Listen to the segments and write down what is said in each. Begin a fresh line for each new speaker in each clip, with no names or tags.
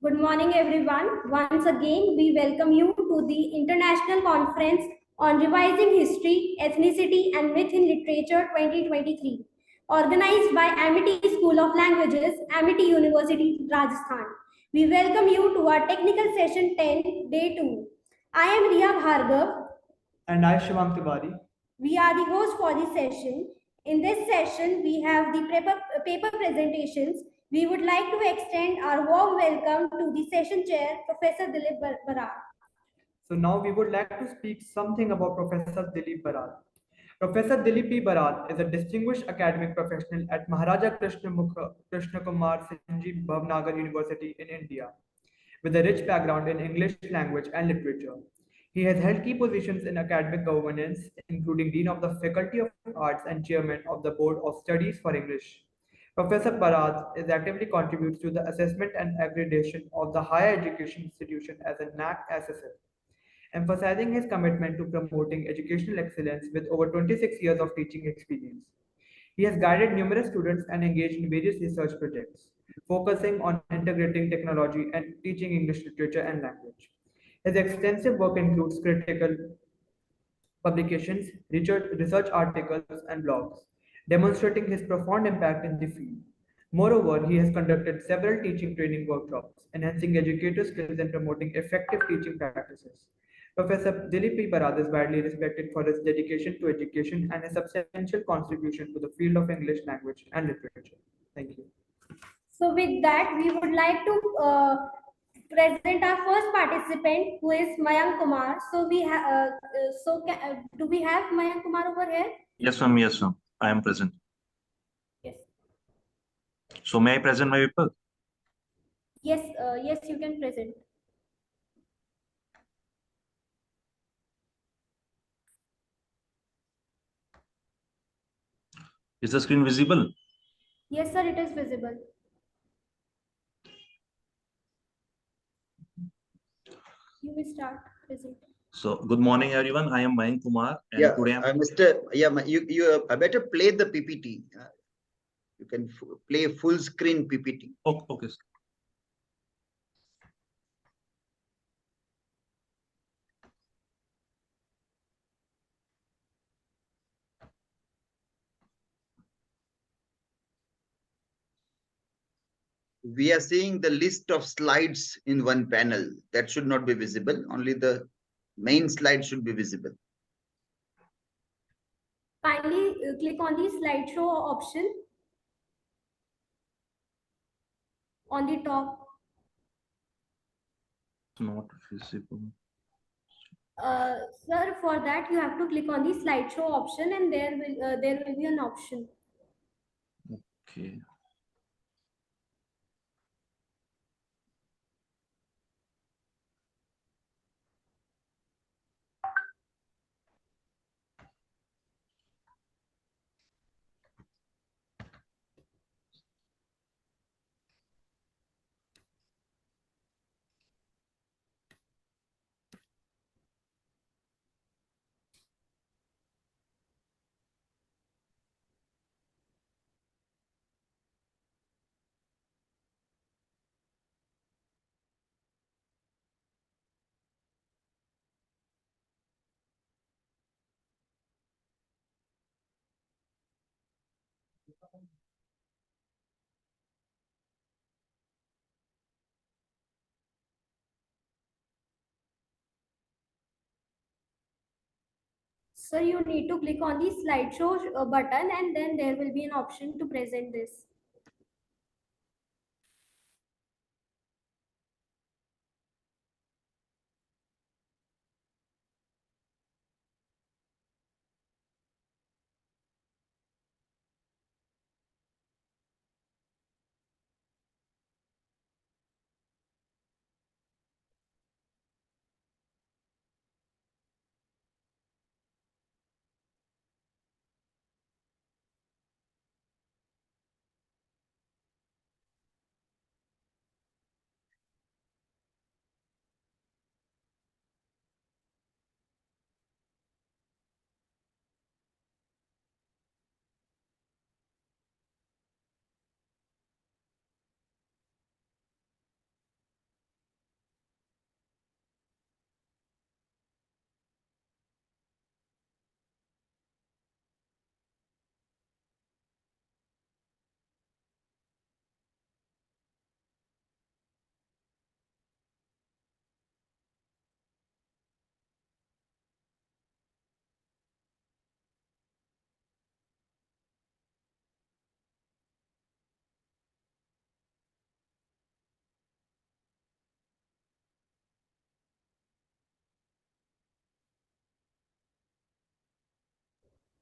Good morning, everyone. Once again, we welcome you to the International Conference on Revising History, Ethnicity, and Myth in Literature 2023, organized by Amity School of Languages, Amity University, Rajasthan. We welcome you to our technical session 10, day 2. I am Riya Bhargav.
And I, Shivam Tiwari.
We are the host for the session. In this session, we have the paper presentations. We would like to extend our warm welcome to the session chair, Professor Dilip Barar.
So now we would like to speak something about Professor Dilip Barat. Professor Dilip P. Barat is a distinguished academic professional at Maharaja Krishna Kumar Singhji Bhavnagar University in India, with a rich background in English language and literature. He has held key positions in academic governance, including Dean of the Faculty of Arts and Chairman of the Board of Studies for English. Professor Barat is actively contributes to the assessment and accreditation of the higher education institution as a NAC assessor, emphasizing his commitment to promoting educational excellence with over 26 years of teaching experience. He has guided numerous students and engaged in various research projects, focusing on integrating technology and teaching English literature and language. His extensive work includes critical publications, research articles, and blogs, demonstrating his profound impact in the field. Moreover, he has conducted several teaching training workshops, enhancing educator skills and promoting effective teaching practices. Professor Dilip P. Barad is widely respected for his dedication to education and his substantial contribution to the field of English language and literature. Thank you.
So, with that, we would like to present our first participant, who is Mayank Kumar. So, do we have Mayank Kumar over here?
Yes, ma'am. Yes, ma'am. I am present.
Yes.
So may I present my paper?
Yes, yes, you can present.
Is the screen visible?
Yes, sir, it is visible. You will start presenting.
So good morning, everyone. I am Mayank Kumar, and
Yeah,
today I'm
Mr. Yeah, you better play the PPT. You can play full screen PPT.
okay.
We are seeing the list of slides in one panel. That should not be visible. Only the main slide should be visible.
Kindly click on the slideshow option on the top.
Not visible.
Sir, for that you have to click on the slideshow option, and there will be an option.
Okay.
Sir, you need to click on the slideshow button, and then there will be an option to present this.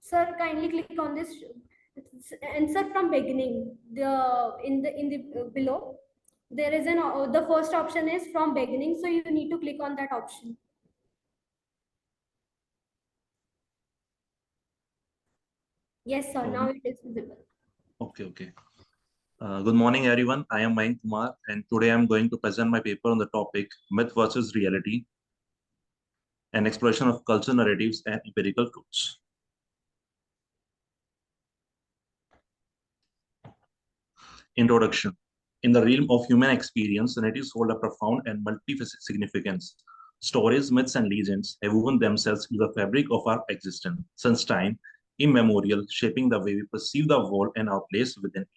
Sir, kindly click on this answer from beginning. In the below there is the first option is from beginning, so you need to click on that option. Yes, sir. Now it is visible.
Okay. Good morning, everyone. I am Mayank Kumar, and today I'm going to present my paper on the topic Myth versus Reality, an exploration of cultural narratives and empirical truths. Introduction. In the realm of human experience, narratives hold a profound and multifaceted significance. Stories, myths, and legends have woven themselves into the fabric of our existence since time immemorial, shaping the way we perceive the world and our place within it.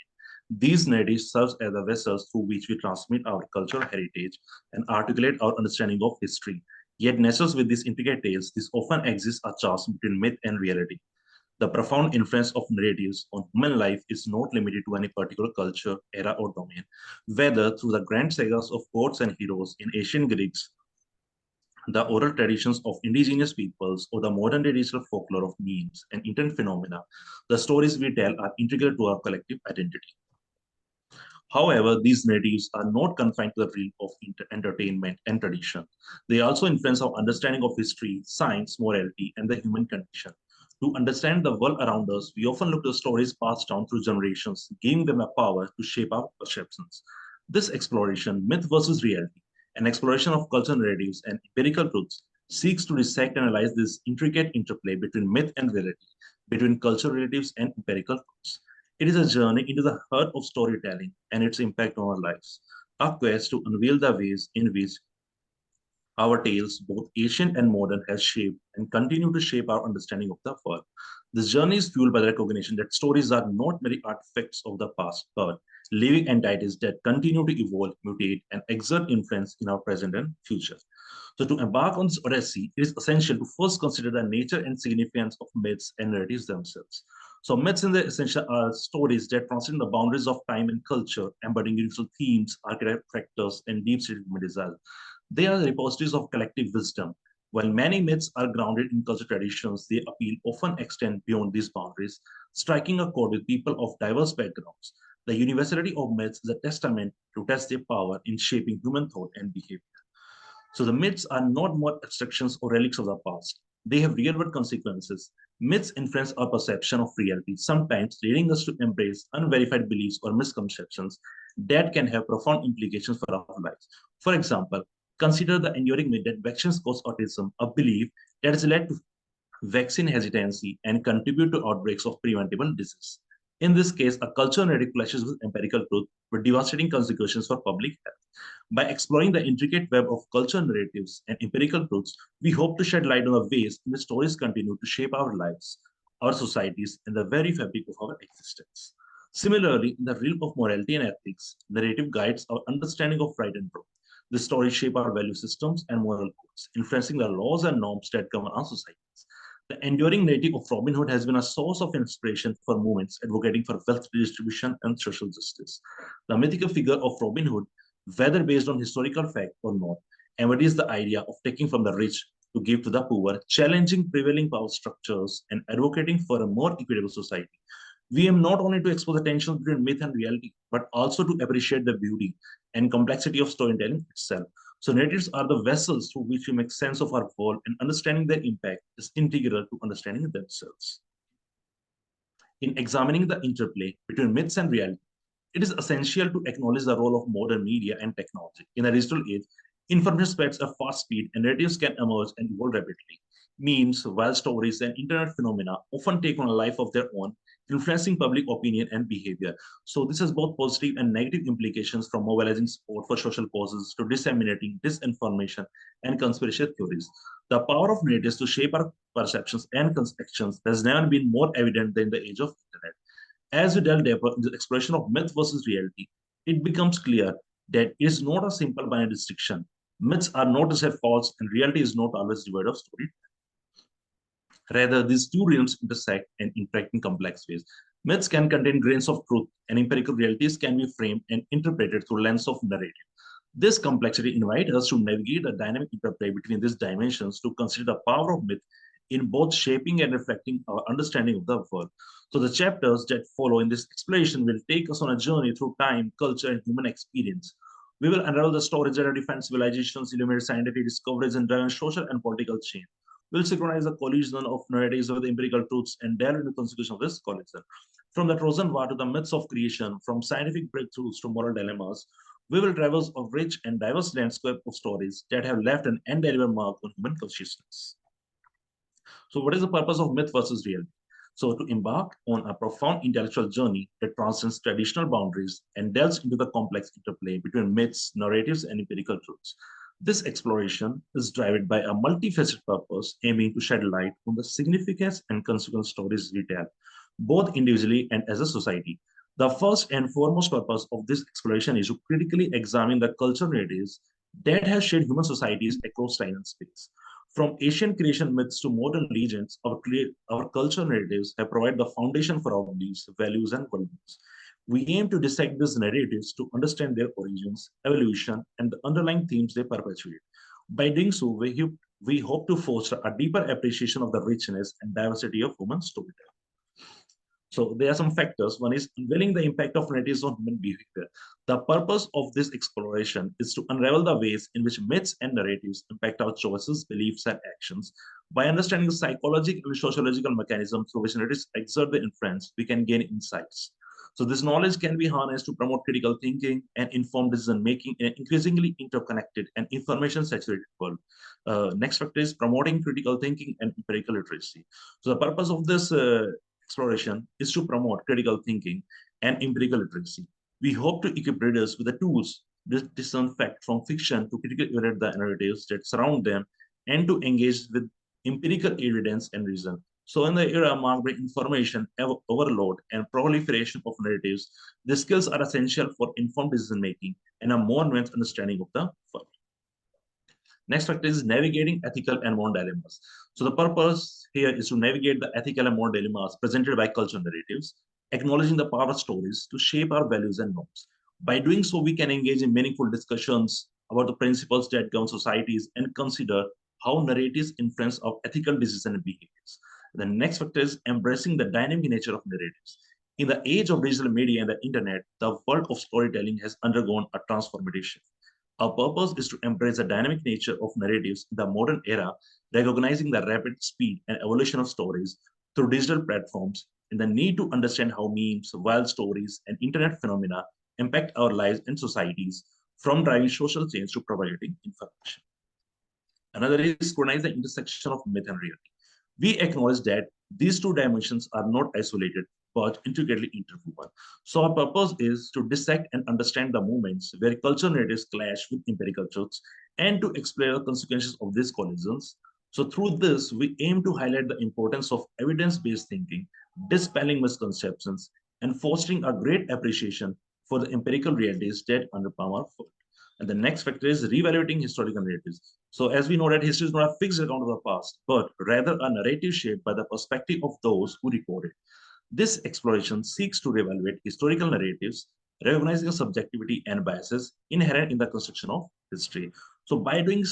These narratives serve as the vessels through which we transmit our cultural heritage and articulate our understanding of history. Yet, nestled with these intricate tales, this often exists a chasm between myth and reality. The profound influence of narratives on human life is not limited to any particular culture, era, or domain. Whether through the grand sagas of gods and heroes in ancient Greeks, the oral traditions of indigenous peoples, or the modern digital folklore of memes and internet phenomena, the stories we tell are integral to our collective identity. However, these narratives are not confined to the realm of entertainment and tradition. They also influence our understanding of history, science, morality, and the human condition. To understand the world around us, we often look to stories passed down through generations, giving them the power to shape our perceptions. This exploration, myth versus reality, an exploration of cultural narratives and empirical truths, seeks to dissect and analyze this intricate interplay between myth and reality, between cultural narratives and empirical truths. It is a journey into the heart of storytelling and its impact on our lives, a quest to unveil the ways in which our tales, both ancient and modern, have shaped and continue to shape our understanding of the world. This journey is fueled by the recognition that stories are not mere artifacts of the past, but living entities that continue to evolve, mutate, and exert influence in our present and future. So, to embark on this odyssey, it is essential to first consider the nature and significance of myths and narratives themselves. So, myths in the essential are stories that transcend the boundaries of time and culture, embodying universal themes, archetypal factors, and deep-seated desires. They are repositories of collective wisdom. While many myths are grounded in cultural traditions, their appeal often extend beyond these boundaries, striking a chord with people of diverse backgrounds. The universality of myths is a testament to their power in shaping human thought and behavior. So the myths are not more abstractions or relics of the past. They have real-world consequences. Myths influence our perception of reality, sometimes leading us to embrace unverified beliefs or misconceptions that can have profound implications for our lives. For example, consider the enduring myth that vaccines cause autism, a belief that has led to vaccine hesitancy and contribute to outbreaks of preventable disease. In this case, a cultural narrative clashes with empirical truth with devastating consequences for public health. By exploring the intricate web of cultural narratives and empirical truths, we hope to shed light on the ways in which stories continue to shape our lives, our societies, and the very fabric of our existence. Similarly, in the realm of morality and ethics, narrative guides our understanding of right and wrong. The stories shape our value systems and moral codes, influencing the laws and norms that govern our societies. The enduring narrative of Robin Hood has been a source of inspiration for movements advocating for wealth redistribution and social justice. The mythical figure of Robin Hood, whether based on historical fact or not, embodies the idea of taking from the rich to give to the poor, challenging prevailing power structures, and advocating for a more equitable society. We aim not only to explore the tension between myth and reality, but also to appreciate the beauty and complexity of storytelling itself. So narratives are the vessels through which we make sense of our world, and understanding their impact is integral to understanding themselves. In examining the interplay between myths and reality, it is essential to acknowledge the role of modern media and technology. In a digital age, information spreads at fast speed and narratives can emerge and evolve rapidly. Memes, wild stories, and internet phenomena often take on a life of their own, influencing public opinion and behavior. So this has both positive and negative implications, from mobilizing support for social causes to disseminating disinformation and conspiracy theories. The power of narratives to shape our perceptions and actions has never been more evident than the age of internet. As we delve deeper into the exploration of myth versus reality, it becomes clear that it is not a simple binary distinction. Myths are not necessarily false, and reality is not always devoid of story. Rather, these two realms intersect and interact in complex ways. Myths can contain grains of truth, and empirical realities can be framed and interpreted through a lens of narrative. This complexity invites us to navigate the dynamic interplay between these dimensions, to consider the power of myth in both shaping and reflecting our understanding of the world. So the chapters that follow in this exploration will take us on a journey through time, culture, and human experience. We will unravel the stories that have defined civilizations, illuminate scientific discoveries, and driven social and political change. We'll synchronize the collision of narratives with empirical truths and delve into the consequences of this collision. From the Trojan War to the myths of creation, from scientific breakthroughs to moral dilemmas, we will traverse a rich and diverse landscape of stories that have left an indelible mark on human consciousness. So, what is the purpose of myth versus reality? So, to embark on a profound intellectual journey that transcends traditional boundaries and delves into the complex interplay between myths, narratives, and empirical truths. This exploration is driven by a multifaceted purpose aiming to shed light on the significance and consequence stories we tell, both individually and as a society. The first and foremost purpose of this exploration is to critically examine the cultural narratives that have shaped human societies across time and space. From ancient creation myths to modern legends, our cultural narratives have provided the foundation for our beliefs, values, and worldviews. We aim to dissect these narratives to understand their origins, evolution, and the underlying themes they perpetuate. By doing so, we hope to foster a deeper appreciation of the richness and diversity of human storytelling. So there are some factors. One is unveiling the impact of narratives on human behavior. The purpose of this exploration is to unravel the ways in which myths and narratives impact our choices, beliefs, and actions. By understanding the psychological and sociological mechanisms through which narratives exert their influence, we can gain insights. So this knowledge can be harnessed to promote critical thinking and informed decision making in an increasingly interconnected and information saturated world. Next factor is promoting critical thinking and empirical literacy. So the purpose of this exploration is to promote critical thinking and empirical literacy. We hope to equip readers with the tools to discern fact from fiction, to critically evaluate the narratives that surround them, and to engage with empirical evidence and reason. So in the era marked by information overload and proliferation of narratives, these skills are essential for informed decision making and a more nuanced understanding of the world. Next factor is navigating ethical and moral dilemmas. So the purpose here is to navigate the ethical and moral dilemmas presented by cultural narratives, acknowledging the power of stories to shape our values and norms. By doing so, we can engage in meaningful discussions about the principles that govern societies and consider how narratives influence our ethical decisions and behaviors. The next factor is embracing the dynamic nature of narratives. In the age of digital media and the internet, the world of storytelling has undergone a transformation. Our purpose is to embrace the dynamic nature of narratives in the modern era, recognizing the rapid speed and evolution of stories through digital platforms and the need to understand how memes, wild stories, and internet phenomena impact our lives and societies, from driving social change to providing information. Another is scrutinize the intersection of myth and reality. We acknowledge that these two dimensions are not isolated but intricately interwoven. So our purpose is to dissect and understand the moments where cultural narratives clash with empirical truths and to explore the consequences of these collisions. So through this, we aim to highlight the importance of evidence-based thinking, dispelling misconceptions, and fostering a great appreciation for the empirical realities that underpin our world. And the next factor is reevaluating historical narratives. So as we know that history is not a fixed account of the past, but rather a narrative shaped by the perspective of those who record it. This exploration seeks to reevaluate historical narratives, recognizing the subjectivity and biases inherent in the construction of history. So by doing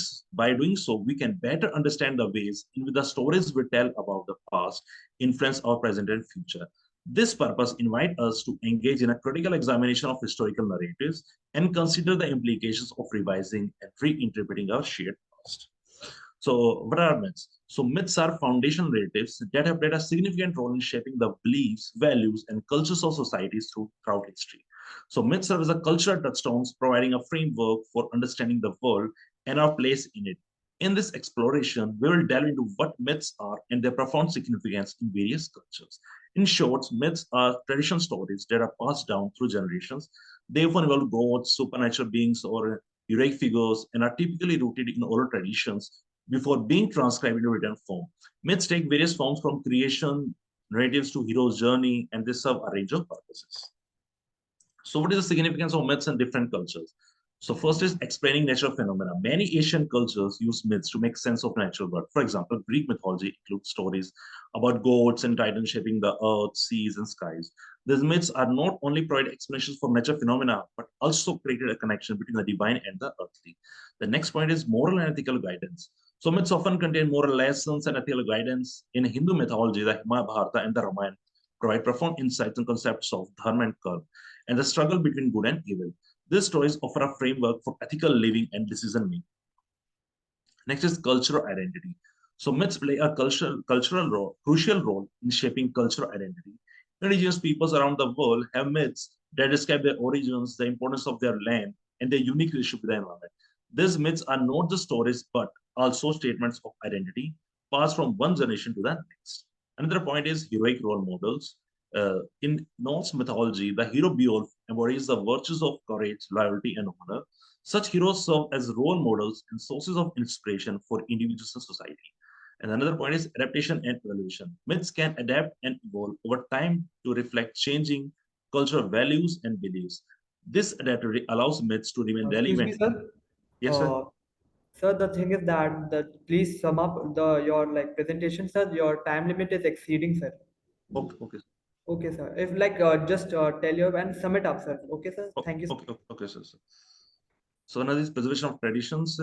so, we can better understand the ways in which the stories we tell about the past influence our present and future. This purpose invites us to engage in a critical examination of historical narratives and consider the implications of revising and reinterpreting our shared past. So what are myths? So myths are foundational narratives that have played a significant role in shaping the beliefs, values, and cultures of societies throughout history. So myths serve as a cultural touchstones, providing a framework for understanding the world and our place in it. In this exploration, we will delve into what myths are and their profound significance in various cultures. In short, myths are traditional stories that are passed down through generations. They often involve gods, supernatural beings, or heroic figures, and are typically rooted in oral traditions before being transcribed into written form. Myths take various forms from creation, narratives to hero's journey, and they serve a range of purposes. So what is the significance of myths in different cultures? So first is explaining natural phenomena. Many Asian cultures use myths to make sense of natural world. For example, Greek mythology includes stories about gods and titans shaping the earth, seas, and skies. These myths are not only provide explanations for natural phenomena, but also created a connection between the divine and the earthly. The next point is moral and ethical guidance. So myths often contain moral lessons and ethical guidance. In Hindu mythology, the Mahabharata and the Ramayana provide profound insights and concepts of dharma and karma and the struggle between good and evil. These stories offer a framework for ethical living and decision making. Next is cultural identity. So myths play a crucial role in shaping cultural identity. Indigenous peoples around the world have myths that describe their origins, the importance of their land, and their unique relationship with the environment. These myths are not just stories, but also statements of identity passed from one generation to the next. Another point is heroic role models. In Norse mythology, the hero Beowulf embodies the virtues of courage, loyalty, and honor. Such heroes serve as role models and sources of inspiration for individuals and society. And another point is adaptation and evolution. Myths can adapt and evolve over time to reflect changing cultural values and beliefs. This adaptability allows myths to remain
Excuse me,
relevant.
sir.
Yes, sir.
Sir, the thing is that please sum up your like presentation, sir. Your time limit is exceeding, sir.
Okay, okay,
Okay, sir. If like just tell your and sum it up, sir. Okay, sir. Thank you, sir.
okay, sir. So another is preservation of traditions.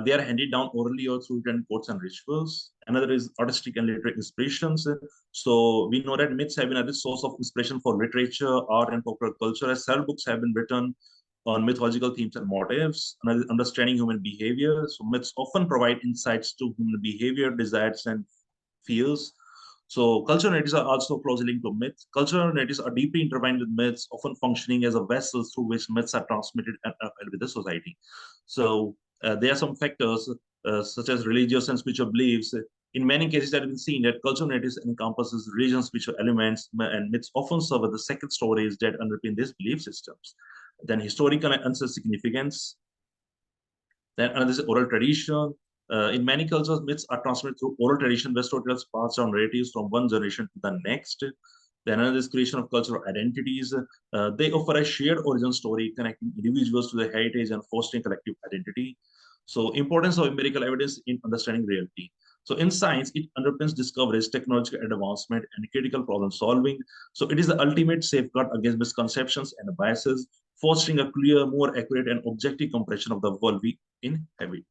They are handed down orally or through written quotes and rituals. Another is artistic and literary inspirations. So we know that myths have been a rich source of inspiration for literature, art, and popular culture, as several books have been written on mythological themes and motifs. Another is understanding human behavior. So myths often provide insights to human behavior, desires, and fears. So cultural narratives are also closely linked to myths. Cultural narratives are deeply intertwined with myths, often functioning as a vessel through which myths are transmitted and upheld with the society. So there are some factors such as religious and spiritual beliefs. In many cases, that have been seen that cultural narratives encompasses religious spiritual elements, and myths often serve as the second stories that underpin these belief systems. Then historical and ancestral significance. Then another is oral tradition. In many cultures, myths are transmitted through oral tradition, where storytellers pass down narratives from one generation to the next. Then another is creation of cultural identities. They offer a shared origin story connecting individuals to their heritage and fostering collective identity. So importance of empirical evidence in understanding reality. So in science, it underpins discoveries, technological advancement, and critical problem solving. So it is the ultimate safeguard against misconceptions and biases, fostering a clear, more accurate, and objective comprehension of the world we inhabit.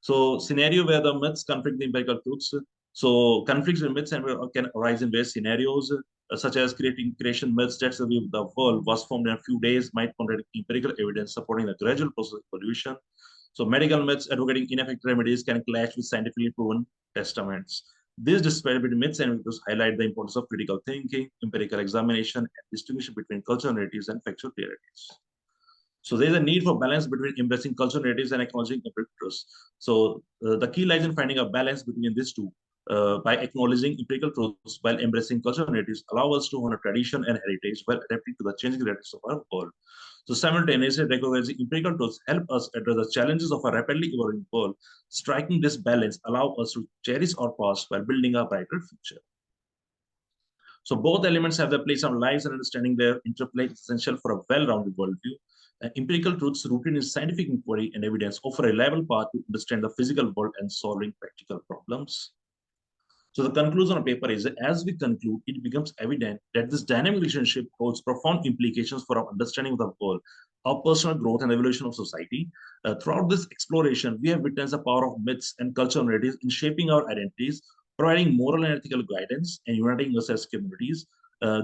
So scenario where the myths conflict the empirical truths. So conflicts with myths and can arise in various scenarios, such as creation myths that the world was formed in a few days might contradict empirical evidence supporting the gradual process of evolution. So medical myths advocating ineffective remedies can clash with scientifically proven testaments. This disparity between myths and myths highlight the importance of critical thinking, empirical examination, and distinguishing between cultural narratives and factual clarities. So there's a need for balance between embracing cultural narratives and acknowledging empirical. So the key lies in finding a balance between these two. By acknowledging empirical truths while embracing cultural narratives, allow us to honor tradition and heritage while adapting to the changing realities of our world. So simultaneously, recognizing empirical truths help us address the challenges of a rapidly evolving world. Striking this balance allow us to cherish our past while building a brighter future. So both elements have their place in our lives, and understanding their interplay is essential for a well-rounded worldview. Empirical truths rooted in scientific inquiry and evidence offer a reliable path to understand the physical world and solving practical problems. So the conclusion of the paper is that as we conclude, it becomes evident that this dynamic relationship holds profound implications for our understanding of the world, our personal growth, and evolution of society. Throughout this exploration, we have witnessed the power of myths and cultural narratives in shaping our identities, providing moral and ethical guidance, and uniting us as communities.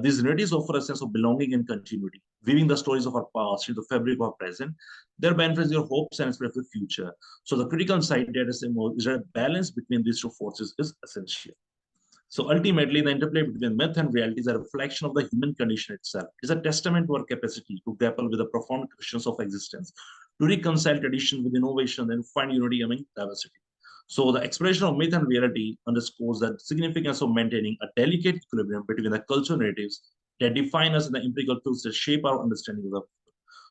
These narratives offer a sense of belonging and continuity, weaving the stories of our past into the fabric of our present, thereby influencing your hopes and aspirations for the future. So the critical insight that is that a balance between these two forces is essential. So ultimately, the interplay between myth and reality is a reflection of the human condition itself. It is a testament to our capacity to grapple with the profound questions of existence, to reconcile tradition with innovation, and find unity among diversity. So the exploration of myth and reality underscores the significance of maintaining a delicate equilibrium between the cultural narratives that define us and the empirical tools that shape our understanding of the world.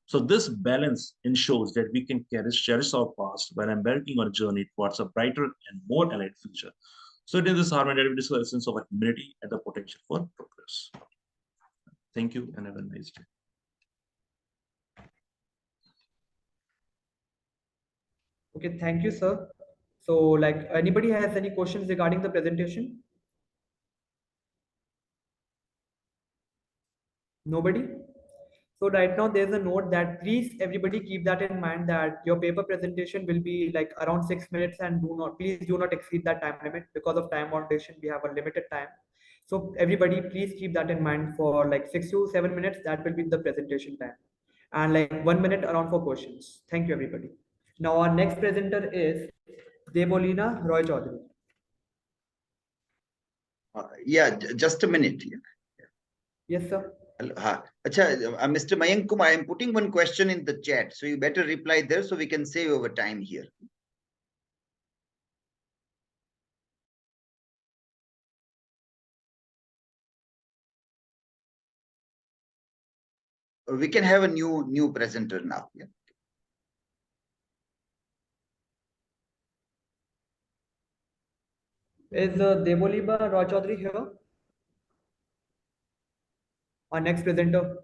So this balance ensures that we can cherish our past while embarking on a journey towards a brighter and more aligned future. So it is this harmony that we discuss the essence of our humanity and the potential for progress. Thank you and have a nice day.
Okay, thank you, sir. So, like, anybody has any questions regarding the presentation? Nobody? So right now there's a note that please everybody keep that in mind that your paper presentation will be like around 6 minutes and please do not exceed that time limit because of time moderation. We have a limited time. So everybody please keep that in mind for like 6 to 7 minutes. That will be the presentation time and like 1 minute around for questions. Thank you everybody. Now our next presenter is Debolina Roy Chaudhary.
Yeah, just a minute.
Yes, sir.
Mr. Mayank Kumar, I am putting one question in the chat, so you better reply there so we can save our time here. Or we can have a new presenter now. Yeah.
Is Debolina Roy Chaudhary here? Our next presenter.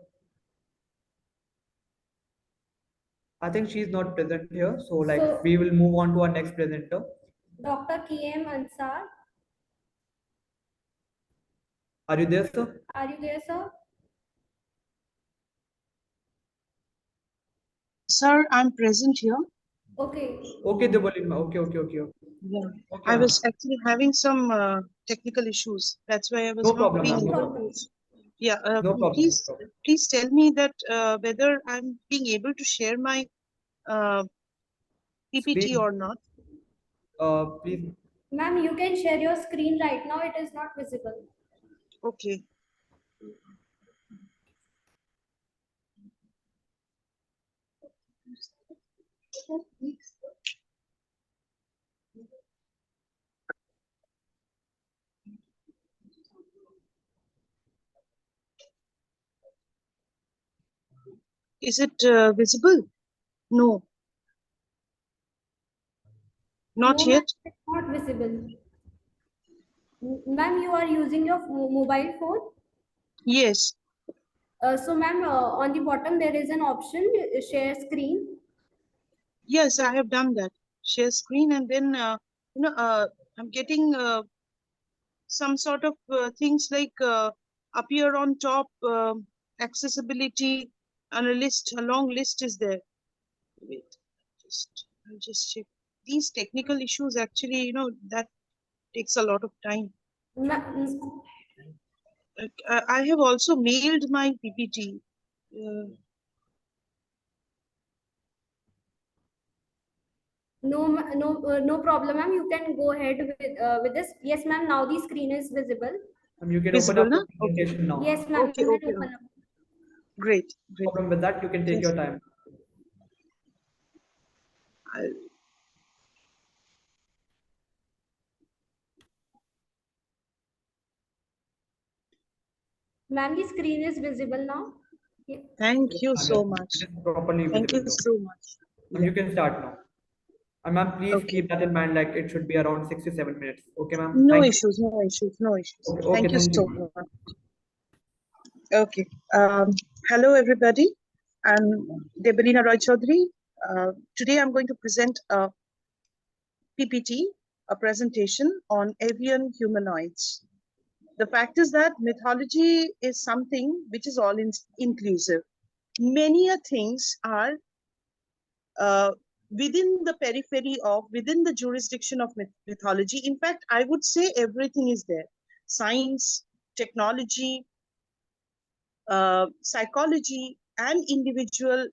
I think she's not present here. So like we will move on to our next presenter.
Dr. KM Ansar.
Are you there, sir?
Are you there, sir?
Sir, I'm present here.
Okay.
Okay, Debolina. Okay.
Yeah.
Okay,
I
ma'am.
was actually having some technical issues. That's why I was
No
not
problem,
being
ma'am.
able
No
to.
problem.
Yeah.
No problem.
Please, please tell me that whether I'm being able to share my PPT
Screen.
or not.
Please.
Ma'am, you can share your screen right now. It is not visible.
Okay. Is it visible? No. Not
No,
yet.
ma'am, it's not visible. Ma'am, you are using your mobile phone.
Yes.
So, ma'am, on the bottom there is an option, share screen.
Yes, I have done that. Share screen, and then I'm getting some sort of things like appear on top, accessibility, and a long list is there. Wait, I'll just check. These technical issues actually, that takes a lot of time. I have also mailed my PPT.
No problem, ma'am. You can go ahead with this. Yes, ma'am. Now the screen is visible.
You can
Visible,
open up
na?
the presentation now.
Yes, ma'am.
Okay,
You
okay.
can open up.
Great.
No problem with that. You can take
Yes.
your time.
Ma'am, the screen is visible now. Yeah.
Thank you
Yes,
so
ma'am.
much.
It is properly
Thank you
visible.
so much.
You can start now. And ma'am, please
Okay.
keep that in mind. Like it should be around 6 to 7 minutes. Okay, ma'am.
No
Thank
issues, no issues, no issues.
Okay,
Thank you
thank
so
you.
much. Okay. Hello, everybody. I'm Debolina Roy Chaudhary. Today I'm going to present a PPT, a presentation on avian humanoids. The fact is that mythology is something which is all inclusive. Many things are within the periphery of, within the jurisdiction of mythology. In fact, I would say everything is there. Science, technology, psychology, and individual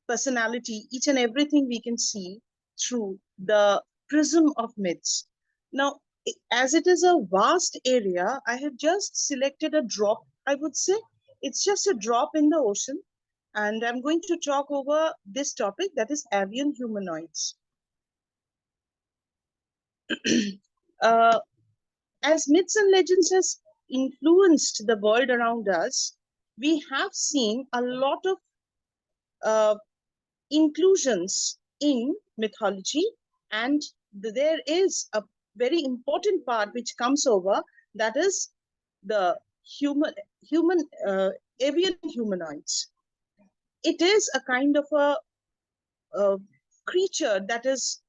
personality, each and everything we can see through the prism of myths. Now, as it is a vast area, I have just selected a drop. I would say it's just a drop in the ocean. And I'm going to talk over this topic, that is avian humanoids. As myths and legends has influenced the world around us, we have seen a lot of inclusions in mythology, and there is a very important part which comes over, that is the avian humanoids. It is a kind of a creature that is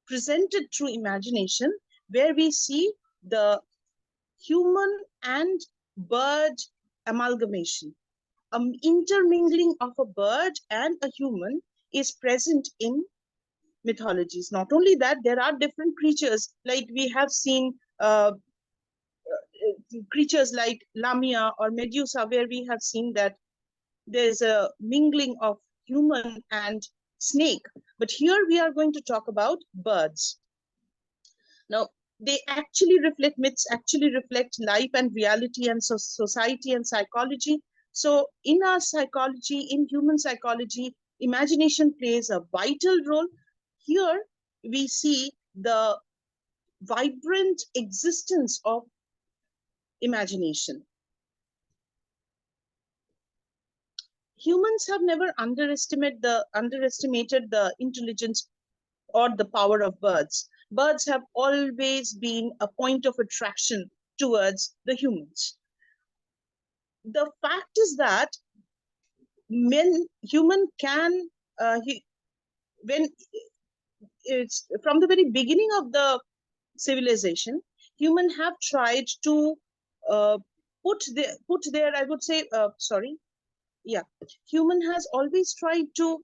presented through imagination, where we see the human and bird amalgamation. intermingling of a bird and a human is present in mythologies. Not only that, there are different creatures, like we have seen creatures like Lamia or Medusa, where we have seen that there's a mingling of human and snake. But here we are going to talk about birds. Now, myths actually reflect life and reality and society and psychology. So in our psychology, in human psychology, imagination plays a vital role. Here we see the vibrant existence of imagination. Humans have never underestimated the intelligence or the power of birds. Birds have always been a point of attraction towards the humans. The fact is that human can, when it's from the very beginning of the civilization, human have tried to put their, I would say, human has always tried to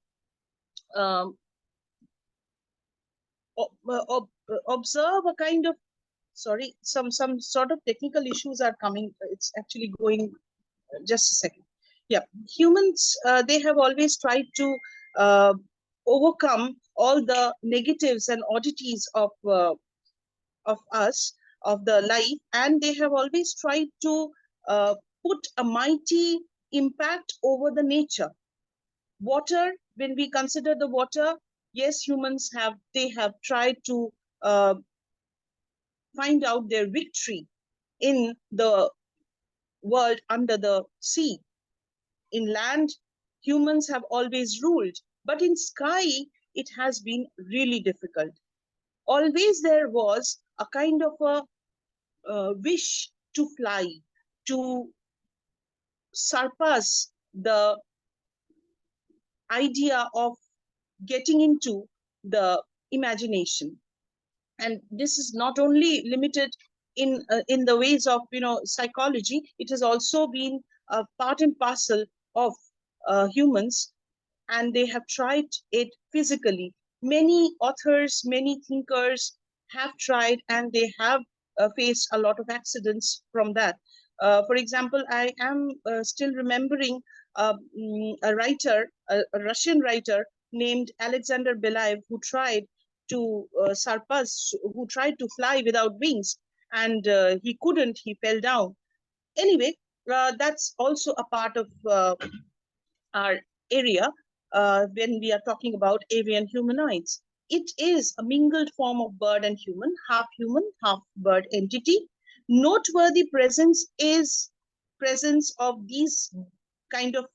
observe a kind of, some sort of technical issues are coming. It's actually going, just a second. Yeah, humans, they have always tried to overcome all the negatives and oddities of us, of the life, and they have always tried to put a mighty impact over the nature. Water, when we consider the water, yes, humans have tried to find out their victory in the world under the sea. In land, humans have always ruled, but in sky, it has been really difficult. Always there was a kind of a wish to fly, to surpass the idea of getting into the imagination. And this is not only limited in the ways of psychology, it has also been a part and parcel of humans, and they have tried it physically. Many authors, many thinkers have tried, and they have faced a lot of accidents from that. For example, I am still remembering a writer, a Russian writer named Alexander Belayev, who tried to who tried to fly without wings, and he couldn't, he fell down. Anyway, that's also a part of our area when we are talking about avian humanoids. It is a mingled form of bird and human, half bird entity. Noteworthy presence is presence of these kind of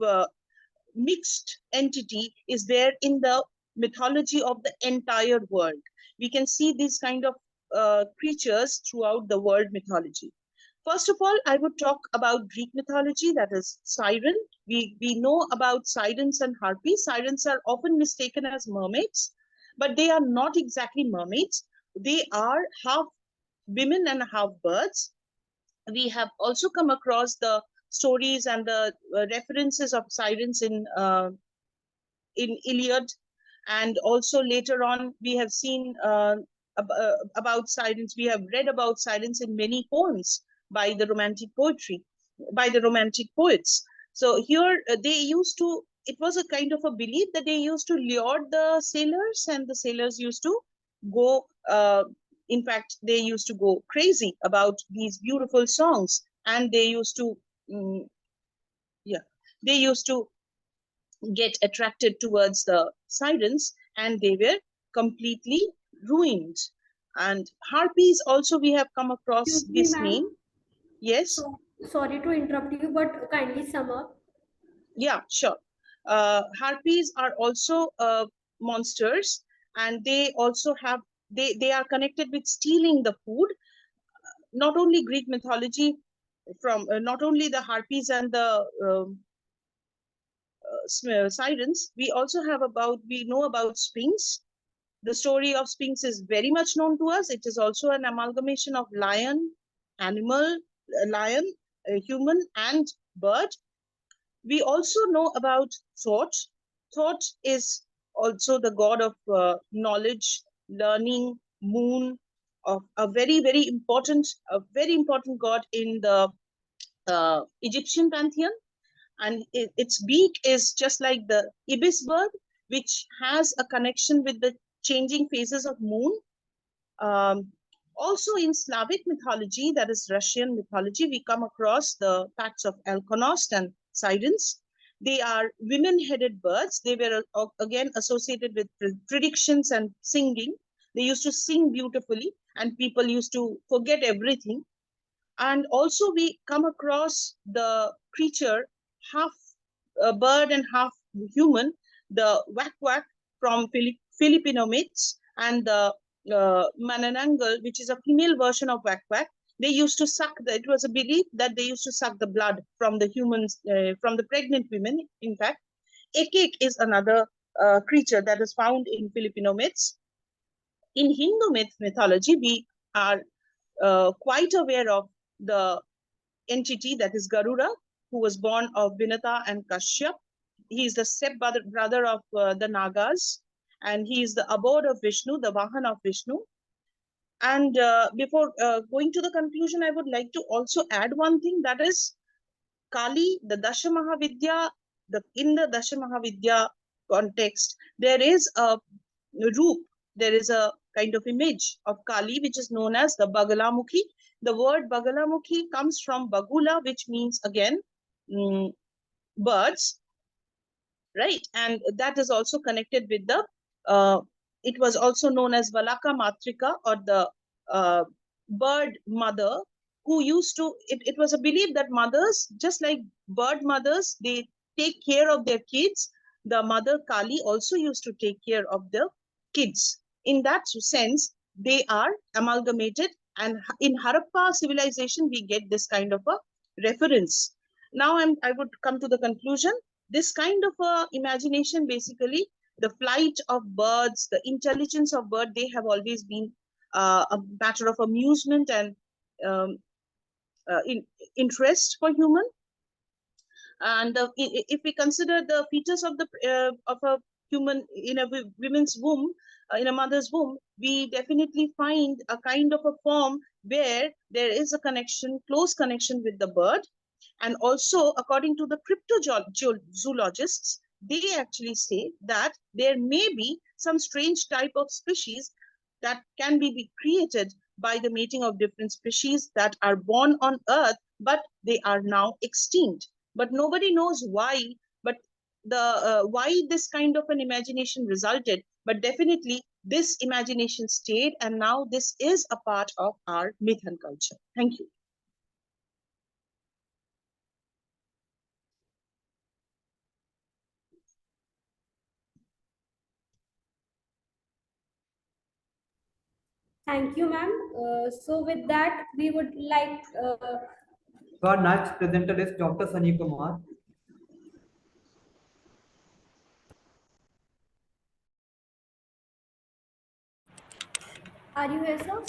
mixed entity is there in the mythology of the entire world. We can see these kind of creatures throughout the world mythology. First of all, I would talk about Greek mythology, that is siren. We know about sirens and harpies. Sirens are often mistaken as mermaids, but they are not exactly mermaids. They are half women and half birds. We have also come across the stories and the references of sirens in Iliad, and also later on we have seen about sirens. We have read about sirens in many poems by the romantic poetry, by the romantic poets. So here they used to, it was a kind of a belief that they used to lure the sailors, and the sailors used to go, in fact, they used to go crazy about these beautiful songs, and they used to, they used to get attracted towards the sirens, and they were completely ruined. And harpies also, we have come across
Excuse me,
this
ma'am.
name. Yes.
So, sorry to interrupt you, but kindly sum up.
Yeah, sure. Harpies are also monsters, and they also have, they are connected with stealing the food. Not only Greek mythology, from not only the harpies and the sirens, we also have we know about Sphinx. The story of Sphinx is very much known to us. It is also an amalgamation of lion, human, and bird. We also know about Thought. Thought is also the god of knowledge, learning, moon, of a very important god in the Egyptian pantheon. And its beak is just like the ibis bird, which has a connection with the changing phases of moon. Also in Slavic mythology, that is Russian mythology, we come across the facts of Alkonost and Sidons. They are women-headed birds. They were again associated with predictions and singing. They used to sing beautifully, and people used to forget everything. And also we come across the creature, half bird and half human, the Wak-Wak from Filipino myths, and the Manananggal, which is a female version of Wak-Wak. They used to suck, it was a belief that they used to suck the blood from the humans, from the pregnant women, in fact. Ekek is another creature that is found in Filipino myths. In Hindu mythology, we are quite aware of the entity that is Garuda, who was born of Vinata and Kashyap. He is the step brother of the Nagas, and he is the abode of Vishnu, the Vahan of Vishnu. And before going to the conclusion, I would like to also add one thing, that is Kali, the Dasha Mahavidya. In the Dasha Mahavidya context, there is a roop, there is a kind of image of Kali, which is known as the Bagalamukhi. The word Bagalamukhi comes from Bagula, which means again birds, right? And that is also connected with the, it was also known as Valaka Matrika, or the bird mother, who used to, it was a belief that mothers, just like bird mothers, they take care of their kids. The mother Kali also used to take care of the kids. In that sense, they are amalgamated, and in Harappa civilization, we get this kind of a reference. Now I would come to the conclusion. This kind of a imagination, basically, the flight of birds, the intelligence of bird, they have always been a matter of amusement and interest for human. And if we consider the features of a human in a woman's womb, in a mother's womb, we definitely find a kind of a form where there is a connection, close connection with the bird. And also, according to the cryptozoologists, they actually say that there may be some strange type of species that can be created by the mating of different species that are born on Earth, but they are now extinct. But nobody knows why, but the why this kind of an imagination resulted. But definitely this imagination stayed, and now this is a part of our myth and culture. Thank you.
Thank you, ma'am. So with that, we would like.
Our next presenter is Dr. Sunny Kumar.
Are you here, sir?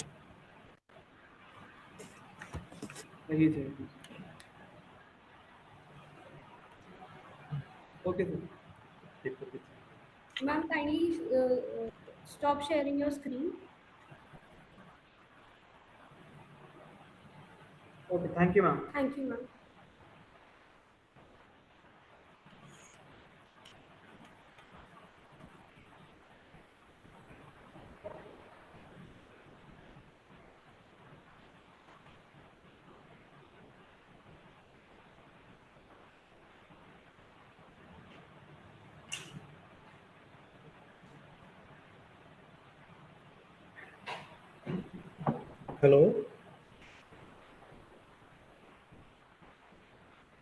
He is here. Okay, sir.
Ma'am, kindly stop sharing your screen.
Okay, thank you, ma'am.
Thank you, ma'am.
Hello.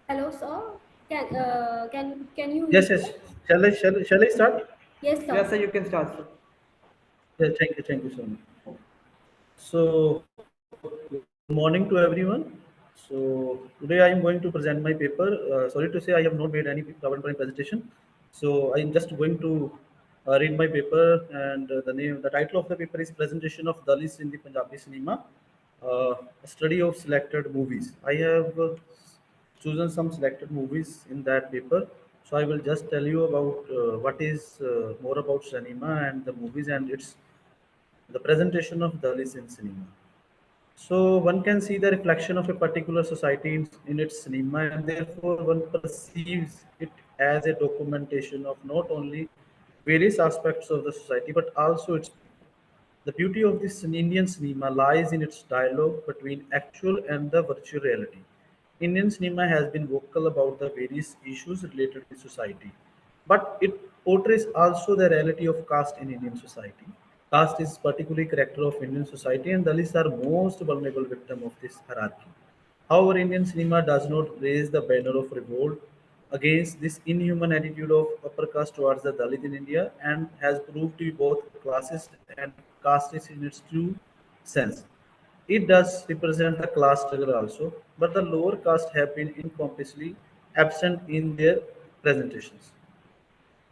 Hello, sir. Can you?
Yes, yes. Shall I start?
Yes, sir.
Yes, sir, you can start, sir.
Yeah, thank you so much. So, good morning to everyone. So today I am going to present my paper. Sorry to say I have not made any PowerPoint presentation. So I am just going to read my paper, and the title of the paper is Presentation of Dalits in the Punjabi Cinema, a study of selected movies. I have chosen some selected movies in that paper. So I will just tell you about what is more about cinema and the movies and its the presentation of Dalits in cinema. So one can see the reflection of a particular society in its cinema, and therefore one perceives it as a documentation of not only various aspects of the society but also its people. The beauty of this Indian cinema lies in its dialogue between actual and the virtual reality. Indian cinema has been vocal about the various issues related to society, but it portrays also the reality of caste in Indian society. Caste is particularly character of Indian society, and Dalits are most vulnerable victim of this hierarchy. However, Indian cinema does not raise the banner of revolt against this inhuman attitude of upper caste towards the Dalit in India and has proved to be both classist and casteist in its true sense. It does represent the class struggle also, but the lower caste have been incomplacely absent in their presentations.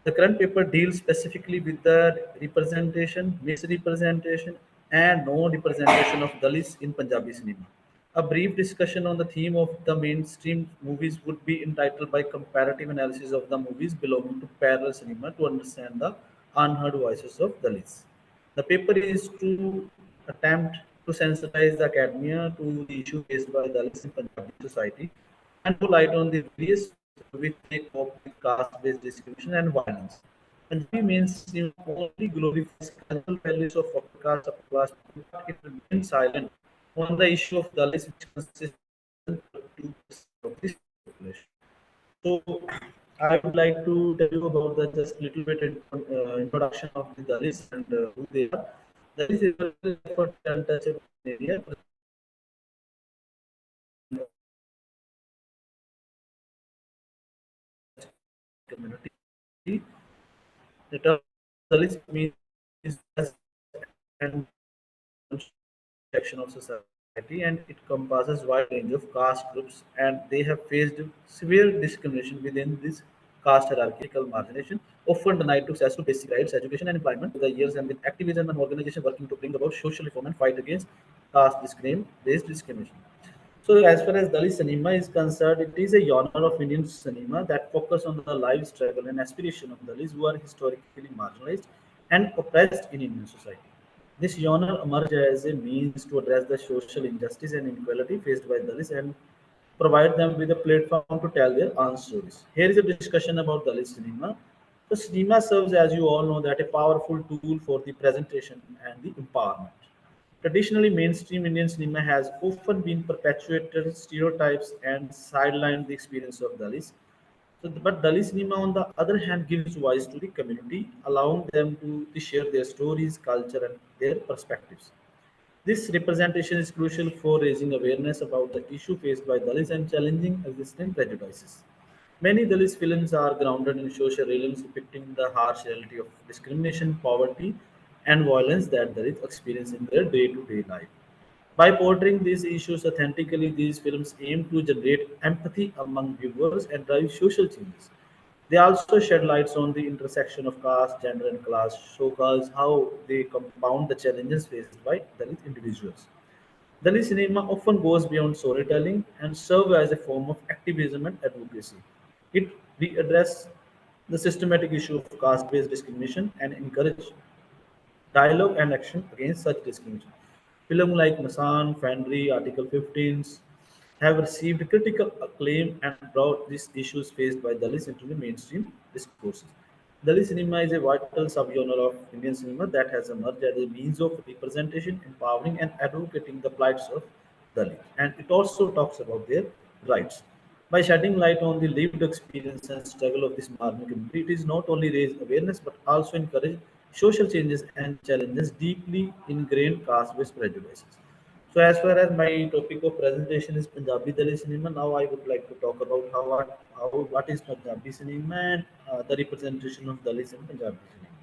The current paper deals specifically with the representation, misrepresentation, and non-representation of Dalits in Punjabi cinema. A brief discussion on the theme of the mainstream movies would be entitled by comparative analysis of the movies belonging to parallel cinema to understand the unheard voices of Dalits. The paper is to attempt to sensitize the academia to the issue faced by Dalits in Punjabi society and to light on the various with they cope with caste-based discrimination and violence. Punjabi mainstream only glorifies cultural values of upper caste, upper class, but it remains silent on the issue of Dalits, which consists of 2% of this population. So, I would like to tell you about the just little bit introduction of the Dalits and who they are. Dalits is a very effort untouchable area community. The term Dalit means as an section of society and it encompasses wide range of caste groups and they have faced severe discrimination within this caste hierarchical marginalization, often denied to access to basic rights, education and employment over the years and with activism and organization working to bring about social reform and fight against caste based discrimination. So as far as Dalit cinema is concerned, it is a genre of Indian cinema that focus on the life struggle and aspiration of Dalits who are historically marginalized and oppressed in Indian society. This genre emerged as a means to address the social injustice and inequality faced by Dalits and provide them with a platform to tell their own stories. Here is a discussion about Dalit cinema. So cinema serves, as you all know, that a powerful tool for the presentation and the empowerment. Traditionally, mainstream Indian cinema has often been perpetuated stereotypes and sidelined the experience of Dalits. But Dalit cinema, on the other hand, gives voice to the community, allowing them to share their stories, culture, and their perspectives. This representation is crucial for raising awareness about the issue faced by Dalits and challenging existing prejudices. Many Dalit films are grounded in social realms depicting the harsh reality of discrimination, poverty, and violence that Dalits experience in their day-to-day life. By portraying these issues authentically, these films aim to generate empathy among viewers and drive social changes. They also shed lights on the intersection of caste, gender, and class, showcase how they compound the challenges faced by Dalit individuals. Dalit cinema often goes beyond storytelling and serve as a form of activism and advocacy. It we address the systematic issue of caste-based discrimination and encourage dialogue and action against such discrimination. Films like Masan, Fandry, Article 15s have received critical acclaim and brought these issues faced by Dalits into the mainstream discourses. Dalit cinema is a vital subgenre of Indian cinema that has emerged as a means of representation, empowering, and advocating the plights of Dalit. And it also talks about their rights. By shedding light on the lived experience and struggle of this marginal community, it is not only raise awareness but also encourage social changes and challenges deeply ingrained caste-based prejudices. So as far as my topic of presentation is Punjabi Dalit cinema, now I would like to talk about what is Punjabi cinema and the representation of Dalits in Punjabi cinema.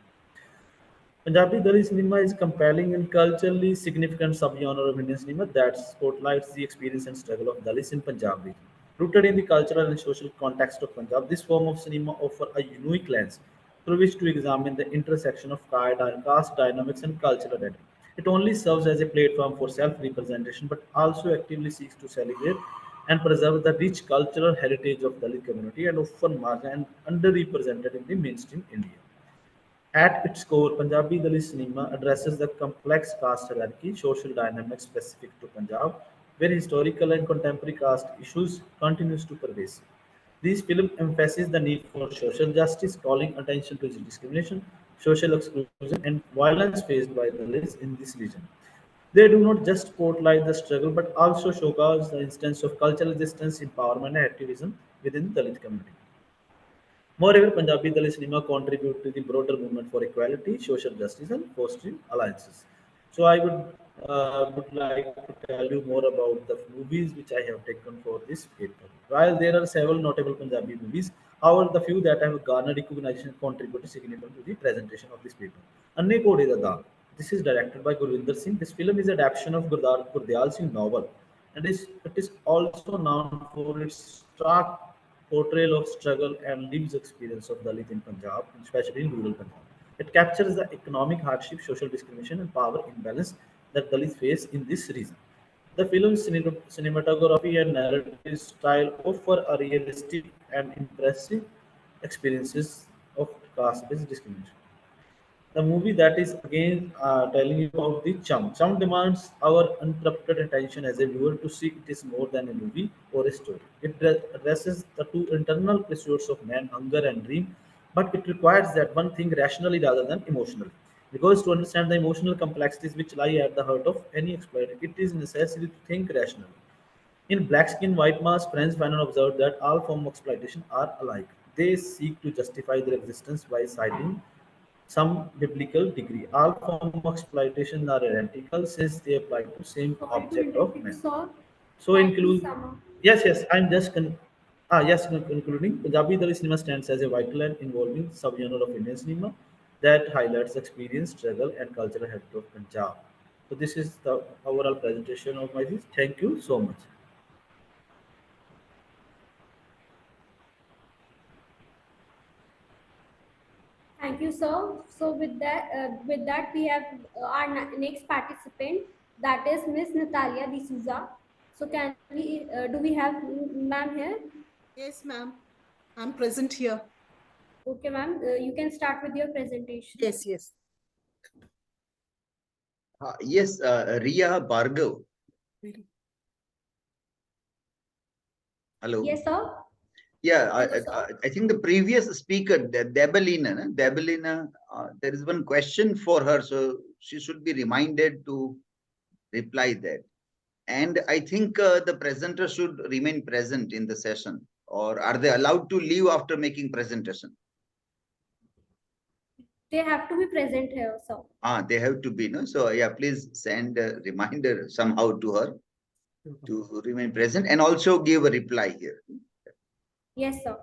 Punjabi Dalit cinema is compelling and culturally significant subgenre of Indian cinema that spotlights the experience and struggle of Dalits in Punjab region. Rooted in the cultural and social context of Punjab, this form of cinema offers a unique lens through which to examine the intersection of caste dynamics and cultural identity. It only serves as a platform for self-representation, but also actively seeks to celebrate and preserve the rich cultural heritage of Dalit community and often marginalized and underrepresented in the mainstream India. At its core, Punjabi Dalit cinema addresses the complex caste hierarchy, social dynamics specific to Punjab, where historical and contemporary caste issues continues to pervasive. These films emphasize the need for social justice, calling attention to discrimination, social exclusion, and violence faced by Dalits in this region. They do not just spotlight the struggle, but also showcase the instance of cultural resistance, empowerment, and activism within the Dalit community. Moreover, Punjabi Dalit cinema contribute to the broader movement for equality, social justice, and fostering alliances. So I would like to tell you more about the movies which I have taken for this paper. While there are several notable Punjabi movies, however, the few that have garnered recognition contribute significantly to the presentation of this paper. Anne Kode Da Daag. This is directed by Gurvinder Singh. This film is adaptation of Gurdial Singh novel, and it is also known for its stark portrayal of struggle and lived experience of Dalit in Punjab, especially in rural Punjab. It captures the economic hardship, social discrimination, and power imbalance that Dalits face in this region. The film's cinematography and narrative style offer a realistic and impressive experiences of caste-based discrimination. The movie that is again telling you about the Chum. Chum demands our uninterrupted attention as a viewer to see it is more than a movie or a story. It addresses the two internal pursuits of man, hunger and dream, but it requires that one think rationally rather than emotionally. Because to understand the emotional complexities which lie at the heart of any exploit, it is necessary to think rationally. In Black Skin, White Mask, Franz Fanon observed that all forms of exploitation are alike. They seek to justify their existence by citing some biblical degree. All forms of exploitation are identical since they apply to same
Sorry to
object of
interrupt you,
man.
sir.
So
Thank you,
include
Sama.
yes, I'm just concluding. Punjabi Dalit cinema stands as a vital and involving subgenre of Indian cinema that highlights the experience, struggle, and cultural heritage of Punjab. So this is the overall presentation of my this. Thank you so much.
Thank you, sir. So with that, we have our next participant, that is Miss Natalia D'Souza. So can we do we have ma'am here?
Yes, ma'am. I'm present here.
Okay, ma'am. You can start with your presentation.
Yes.
Yes, Ria Bhargav. Hello.
Yes, sir.
Yeah,
Hello, sir.
I think the previous speaker, Debelina, there is one question for her, so she should be reminded to reply that. And I think the presenter should remain present in the session, or are they allowed to leave after making presentation?
They have to be present here, sir.
They have to be, no? So yeah, please send a reminder somehow to her to remain present and also give a reply here.
Yes, sir.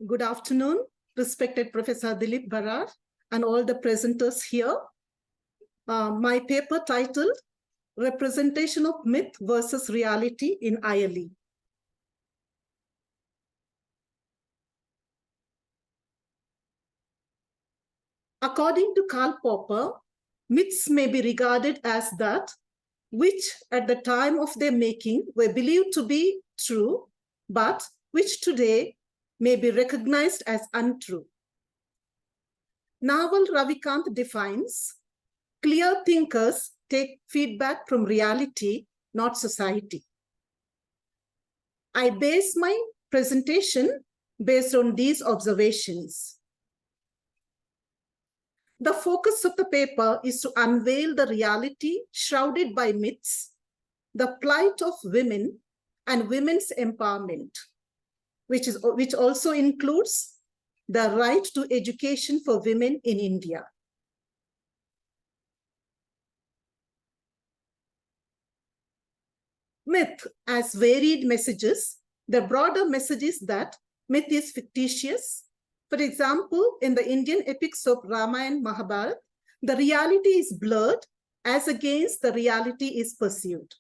Good afternoon, respected Professor Dilip Barar and all the presenters here. My paper titled Representation of Myth versus Reality in ILE. According to Karl Popper, myths may be regarded as that which at the time of their making were believed to be true, but which today may be recognized as untrue. Naval Ravikant defines, clear thinkers take feedback from reality, not society. I base my presentation based on these observations. The focus of the paper is to unveil the reality shrouded by myths, the plight of women and women's empowerment, which also includes the right to education for women in India. myth as varied messages. The broader message is that myth is fictitious. For example, in the Indian epics of Ramayana and Mahabharata, the reality is blurred as against the reality is pursued.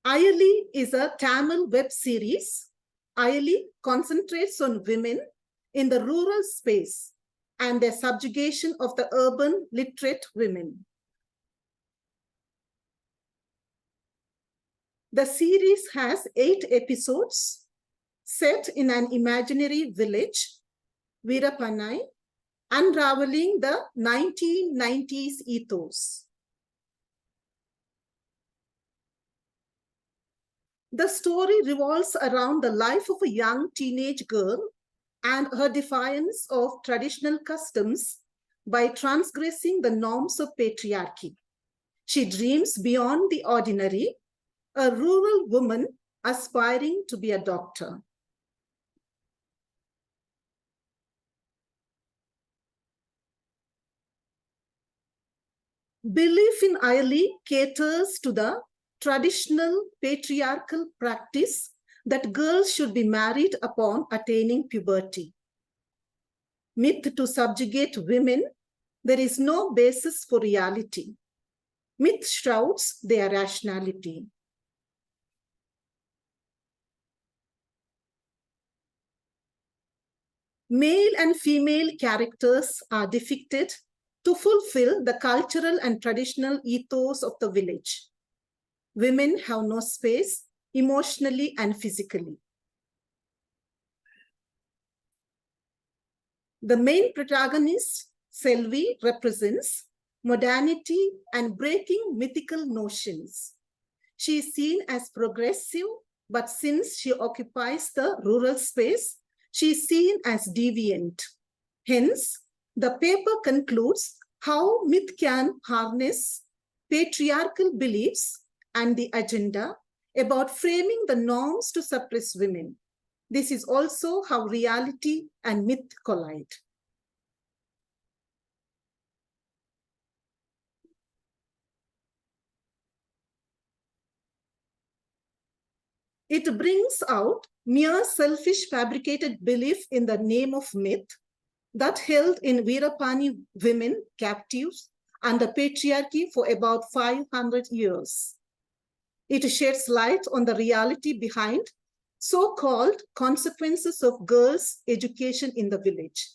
Ayali is a Tamil web series. Ayali concentrates on women in the rural space and their subjugation of the urban literate women. The series has 8 episodes set in an imaginary village, Veerapanai, unraveling the 1990s ethos. The story revolves around the life of a young teenage girl and her defiance of traditional customs by transgressing the norms of patriarchy. She dreams beyond the ordinary, a rural woman aspiring to be a doctor. Belief in Ayali caters to the traditional patriarchal practice that girls should be married upon attaining puberty. Myth to subjugate women, there is no basis for reality. Myth shrouds their rationality. Male and female characters are depicted to fulfill the cultural and traditional ethos of the village. Women have no space emotionally and physically. The main protagonist, Selvi, represents modernity and breaking mythical notions. She is seen as progressive, but since she occupies the rural space, she is seen as deviant. Hence, the paper concludes how myth can harness patriarchal beliefs and the agenda about framing the norms to suppress women. This is also how reality and myth collide. It brings out mere selfish fabricated belief in the name of myth that held in Veerapani women captives under patriarchy for about 500 years. It sheds light on the reality behind so-called consequences of girls' education in the village.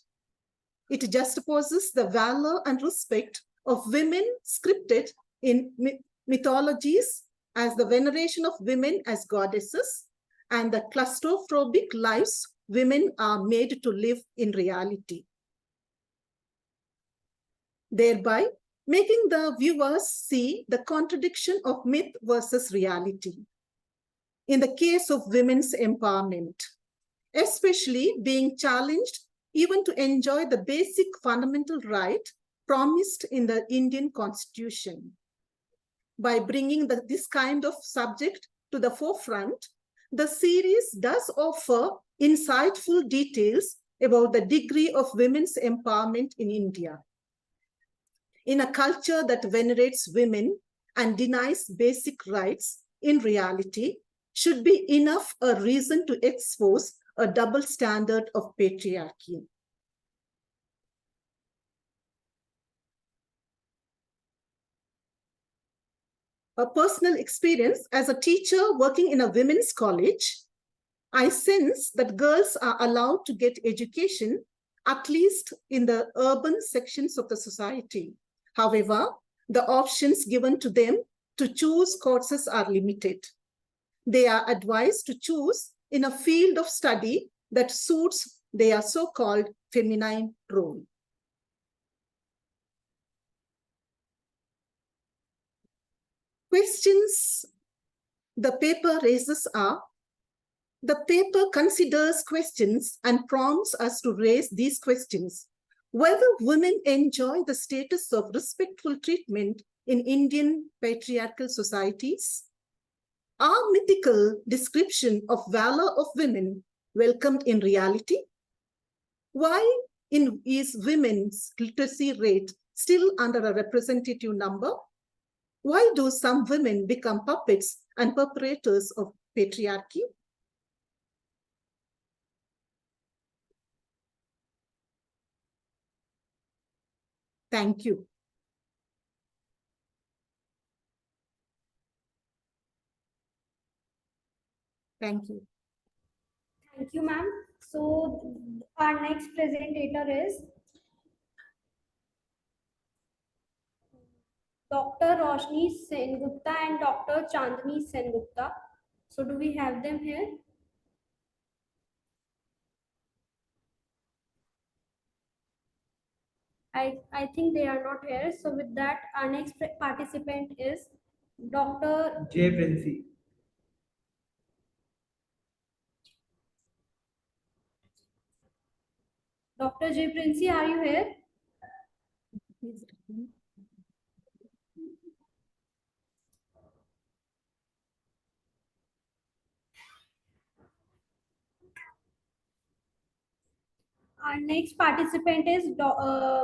It juxtaposes the valor and respect of women scripted in mythologies as the veneration of women as goddesses and the claustrophobic lives women are made to live in reality, thereby making the viewers see the contradiction of myth versus reality. In the case of women's empowerment, especially being challenged even to enjoy the basic fundamental right promised in the Indian Constitution. By bringing this kind of subject to the forefront, the series does offer insightful details about the degree of women's empowerment in India. In a culture that venerates women and denies basic rights, in reality, should be enough a reason to expose a double standard of patriarchy. A personal experience as a teacher working in a women's college, I sense that girls are allowed to get education, at least in the urban sections of the society. However, the options given to them to choose courses are limited. They are advised to choose in a field of study that suits their so-called feminine role. Questions the paper raises are, the paper considers questions and prompts us to raise these questions. Whether women enjoy the status of respectful treatment in Indian patriarchal societies? Are mythical description of valor of women welcomed in reality? Why is women's literacy rate still under a representative number? Why do some women become puppets and perpetrators of patriarchy? Thank you. Thank you.
Thank you, ma'am. So our next presenter is Dr. Roshni Sengupta and Dr. Chandni Sengupta. So do we have them here? I think they are not here. So with that, our next participant is Dr.
Jay Princey.
Dr. Jay Princey, are you here? Our next participant is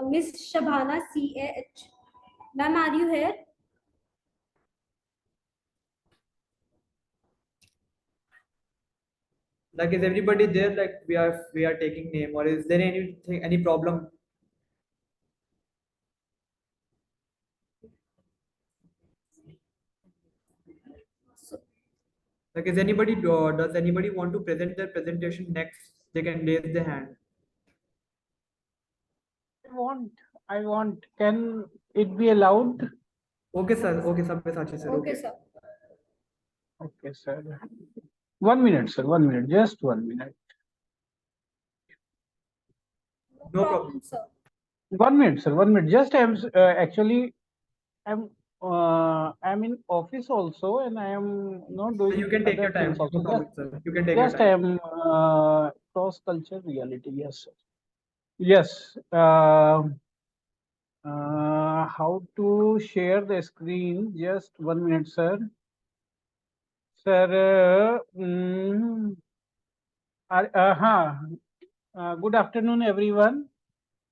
Miss Shabana CH. Ma'am, are you here?
Like, is everybody there? Like, we are taking name, or is there any problem?
So,
Like, is anybody does anybody want to present their presentation next? They can raise their hand.
I want. Can it be allowed?
Okay, sir. Okay, Sabyasachi, sir.
okay, sir.
Okay, sir. 1 minute, sir. 1 minute. Just 1 minute.
No problem.
sir.
1 minute, sir. 1 minute. Just actually, I'm in office also, and I am not doing.
You can take your
other
time.
things also.
No problem, sir. You can take your
Just I
time.
am cross culture reality. Yes, sir. Yes. How to share the screen? Just 1 minute, sir. Sir, good afternoon, everyone.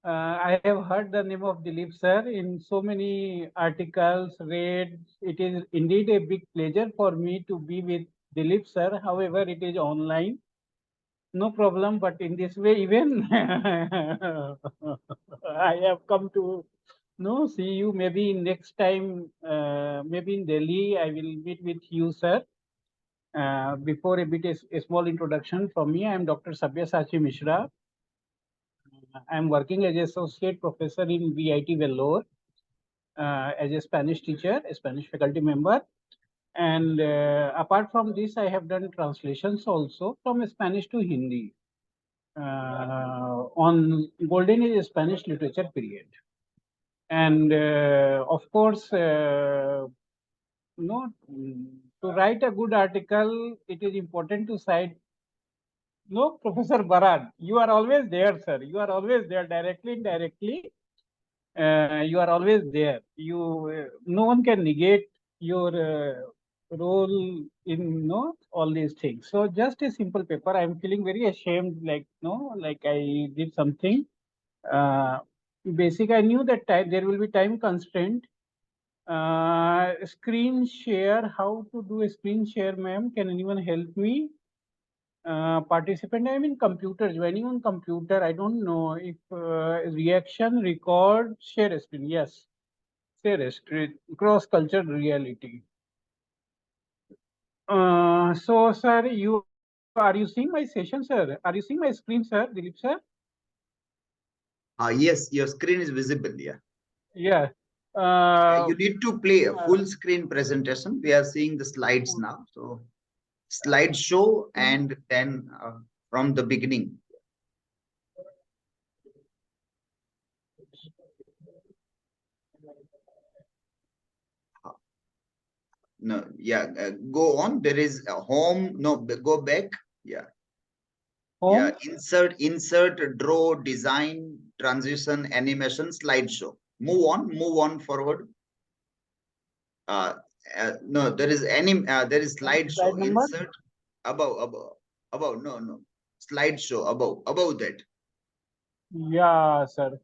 I have heard the name of Dilip sir in so many articles, read. It is indeed a big pleasure for me to be with Dilip sir. However, it is online. No problem, but in this way, even I have come to see you. Maybe next time, maybe in Delhi, I will meet with you, sir. Before a bit, a small introduction from me. I am Dr. Sabyasachi Mishra. I am working as associate professor in VIT Vellore, as a Spanish teacher, a Spanish faculty member. And apart from this, I have done translations also from Spanish to Hindi on golden age Spanish literature period. And of course, to write a good article, it is important to cite. No, Professor Barad, you are always there, sir. You are always there, directly, indirectly. You are always there. No one can negate your role in all these things. So just a simple paper. I am feeling very ashamed, like I did something. Basic, I knew that there will be time constraint. Screen share. How to do a screen share, ma'am? Can anyone help me? Participant, I mean computer, joining on computer. I don't know if reaction, record, share screen. Yes, share screen, cross culture reality. So, sir, are you seeing my session, sir? Are you seeing my screen, sir, Dilip sir?
Yes, your screen is visible. Yeah.
Yeah.
You need to play a full screen presentation. We are seeing the slides now. So slideshow and then from the beginning. No, yeah, go on. There is a home. No, go back. Yeah.
Home?
Yeah, insert, draw, design, transition, animation, slideshow. Move on forward. No, there is slideshow.
Slide number?
Insert above. No, slideshow above that.
Yeah, sir.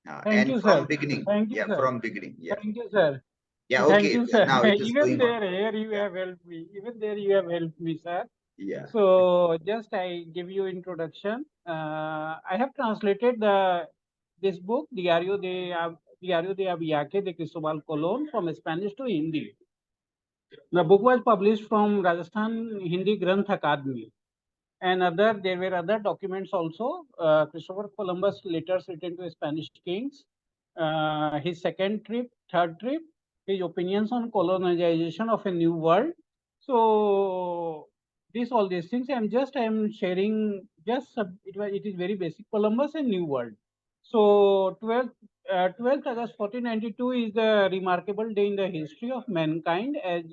Thank
And
you,
from
sir.
beginning.
Thank you,
Yeah,
sir.
from beginning. Yeah.
Thank you, sir.
Yeah,
Thank
okay.
you, sir.
Now it is
Even
going on.
there, here you
Yeah.
have helped me. Even there, you have helped me, sir.
Yeah.
So just I give you introduction. I have translated this book, Diario de Abiyaque de Cristobal Colon, from Spanish to Hindi. The book was published from Rajasthan Hindi Granth Academy. And there were other documents also. Christopher Columbus letters written to Spanish kings, his second trip, third trip, his opinions on colonization of a new world. So all these things I am sharing. It is very basic. Columbus and New World. So 12th August 1492 is a remarkable day in the history of mankind, as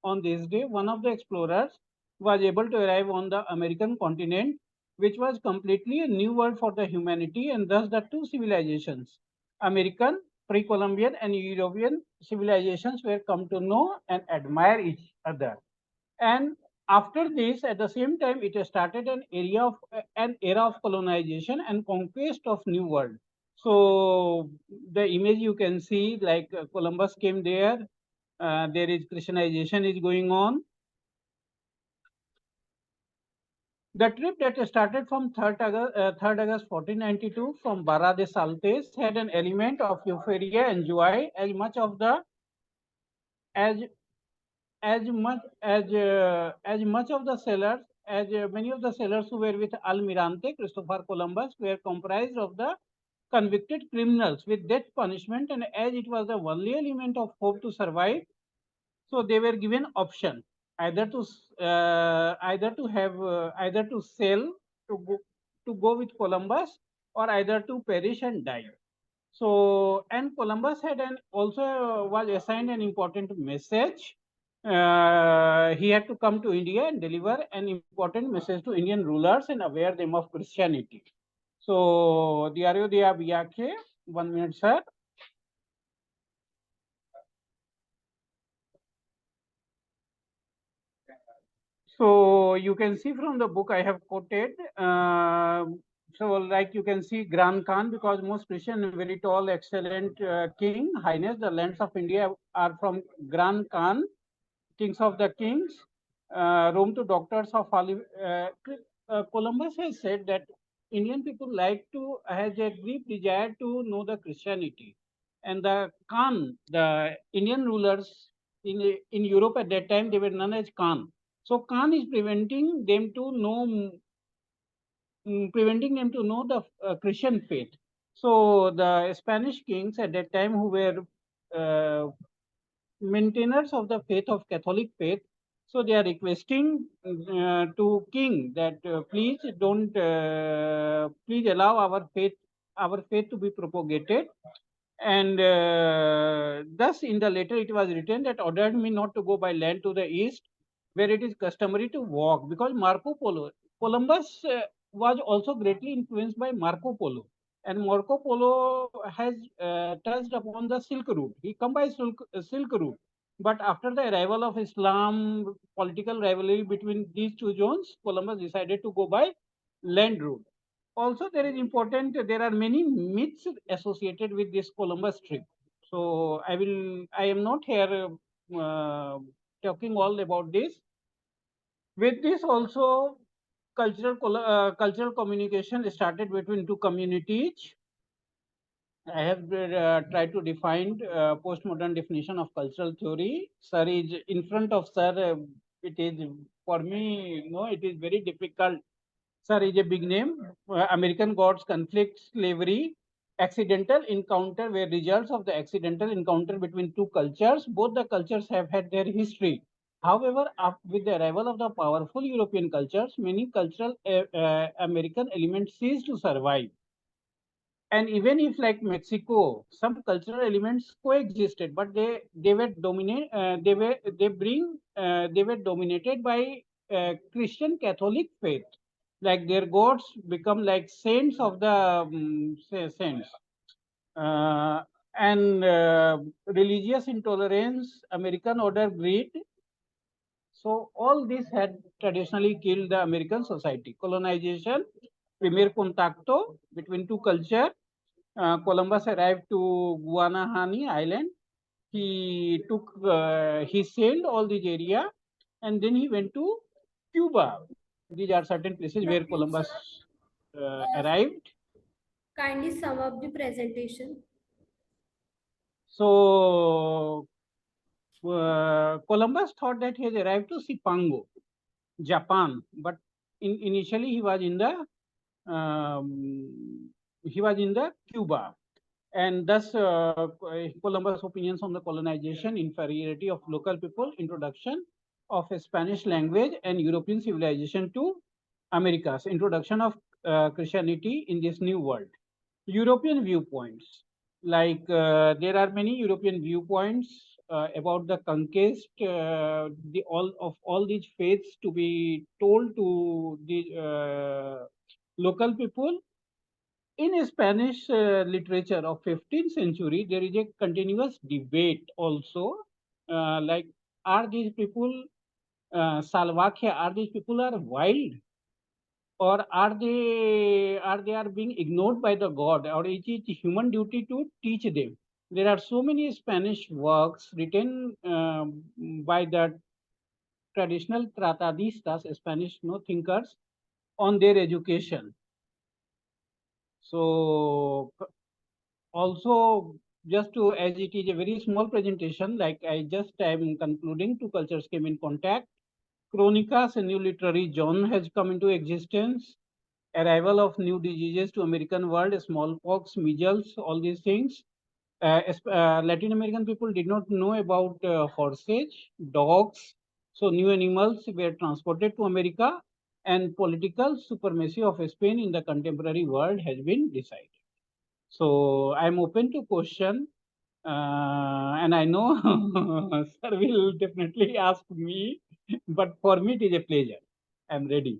on this day one of the explorers was able to arrive on the American continent, which was completely a new world for the humanity, and thus the two civilizations, American, pre-Columbian and European civilizations, were come to know and admire each other. And after this, at the same time, it started an era of colonization and conquest of new world. So the image you can see, like Columbus came there, there is Christianization is going on. The trip that started from 3rd August 1492 from Barra de Saltes had an element of euphoria and joy, as much of the as much of the sailors as many of the sailors who were with Almirante Christopher Columbus were comprised of the convicted criminals with death punishment, and as it was the only element of hope to survive, so they were given option either to sail to go with Columbus, or either to perish and die. So, and Columbus had also was assigned an important message. He had to come to India and deliver an important message to Indian rulers and aware them of Christianity. So, Diario de Abiyaque, 1 minute, sir. So you can see from the book I have quoted. So like you can see Gran Khan, because most Christian, very tall, excellent king, highness, the lands of India are from Gran Khan, kings of the kings, Rome to doctors of Columbus has said that Indian people has a deep desire to know the Christianity. And the Khan, the Indian rulers in Europe at that time, they were known as Khan. So Khan is preventing them to know the Christian faith. So the Spanish kings at that time, who were maintainers of the faith of Catholic faith, so they are requesting to king that please allow our faith to be propagated. And thus in the letter it was written that ordered me not to go by land to the east, where it is customary to walk, because Columbus was also greatly influenced by Marco Polo. And Marco Polo has touched upon the Silk Route. He come by Silk Route. But after the arrival of Islam, political rivalry between these two zones, Columbus decided to go by land route. Also, there are many myths associated with this Columbus trip. So I am not here talking all about this. With this also, cultural communication started between two communities. I have tried to define postmodern definition of cultural theory. Sir is in front of sir. It is for me, it is very difficult. Sir is a big name. American Gods, Conflict, Slavery, Accidental Encounter were results of the accidental encounter between two cultures. Both the cultures have had their history. However, with the arrival of the powerful European cultures, many cultural American elements ceased to survive. And even if, like Mexico, some cultural elements coexisted, but they were dominated by Christian Catholic faith. Like their gods become like saints of the saints. And religious intolerance, American order greed. So all this had traditionally killed the American society. Colonization, primer contacto between two cultures, Columbus arrived to Guanahani Island. He he sailed all this area, and then he went to Cuba. These are certain places where Columbus arrived.
Kindly sum up the presentation.
So Columbus thought that he has arrived to Cipango, Japan, but initially he was in the Cuba, and thus Columbus' opinions on the colonization, inferiority of local people, introduction of a Spanish language and European civilization to Americas, introduction of Christianity in this new world. European viewpoints, like there are many European viewpoints about the conquest, all these faiths to be told to the local people. In Spanish literature of 15th century, there is a continuous debate also, like are these people salvaje, are these people are wild, or are they being ignored by the God, or it is human duty to teach them? There are so many Spanish works written by the traditional tratadistas, Spanish thinkers, on their education. So also, just to, as it is a very small presentation, like I just am concluding, two cultures came in contact. Chronicas, a new literary genre has come into existence. Arrival of new diseases to American world, smallpox, measles, all these things. Latin American people did not know about horses, dogs. So new animals were transported to America, and political supremacy of Spain in the contemporary world has been decided. So I'm open to question, and I know sir will definitely ask me, but for me it is a pleasure. I'm ready.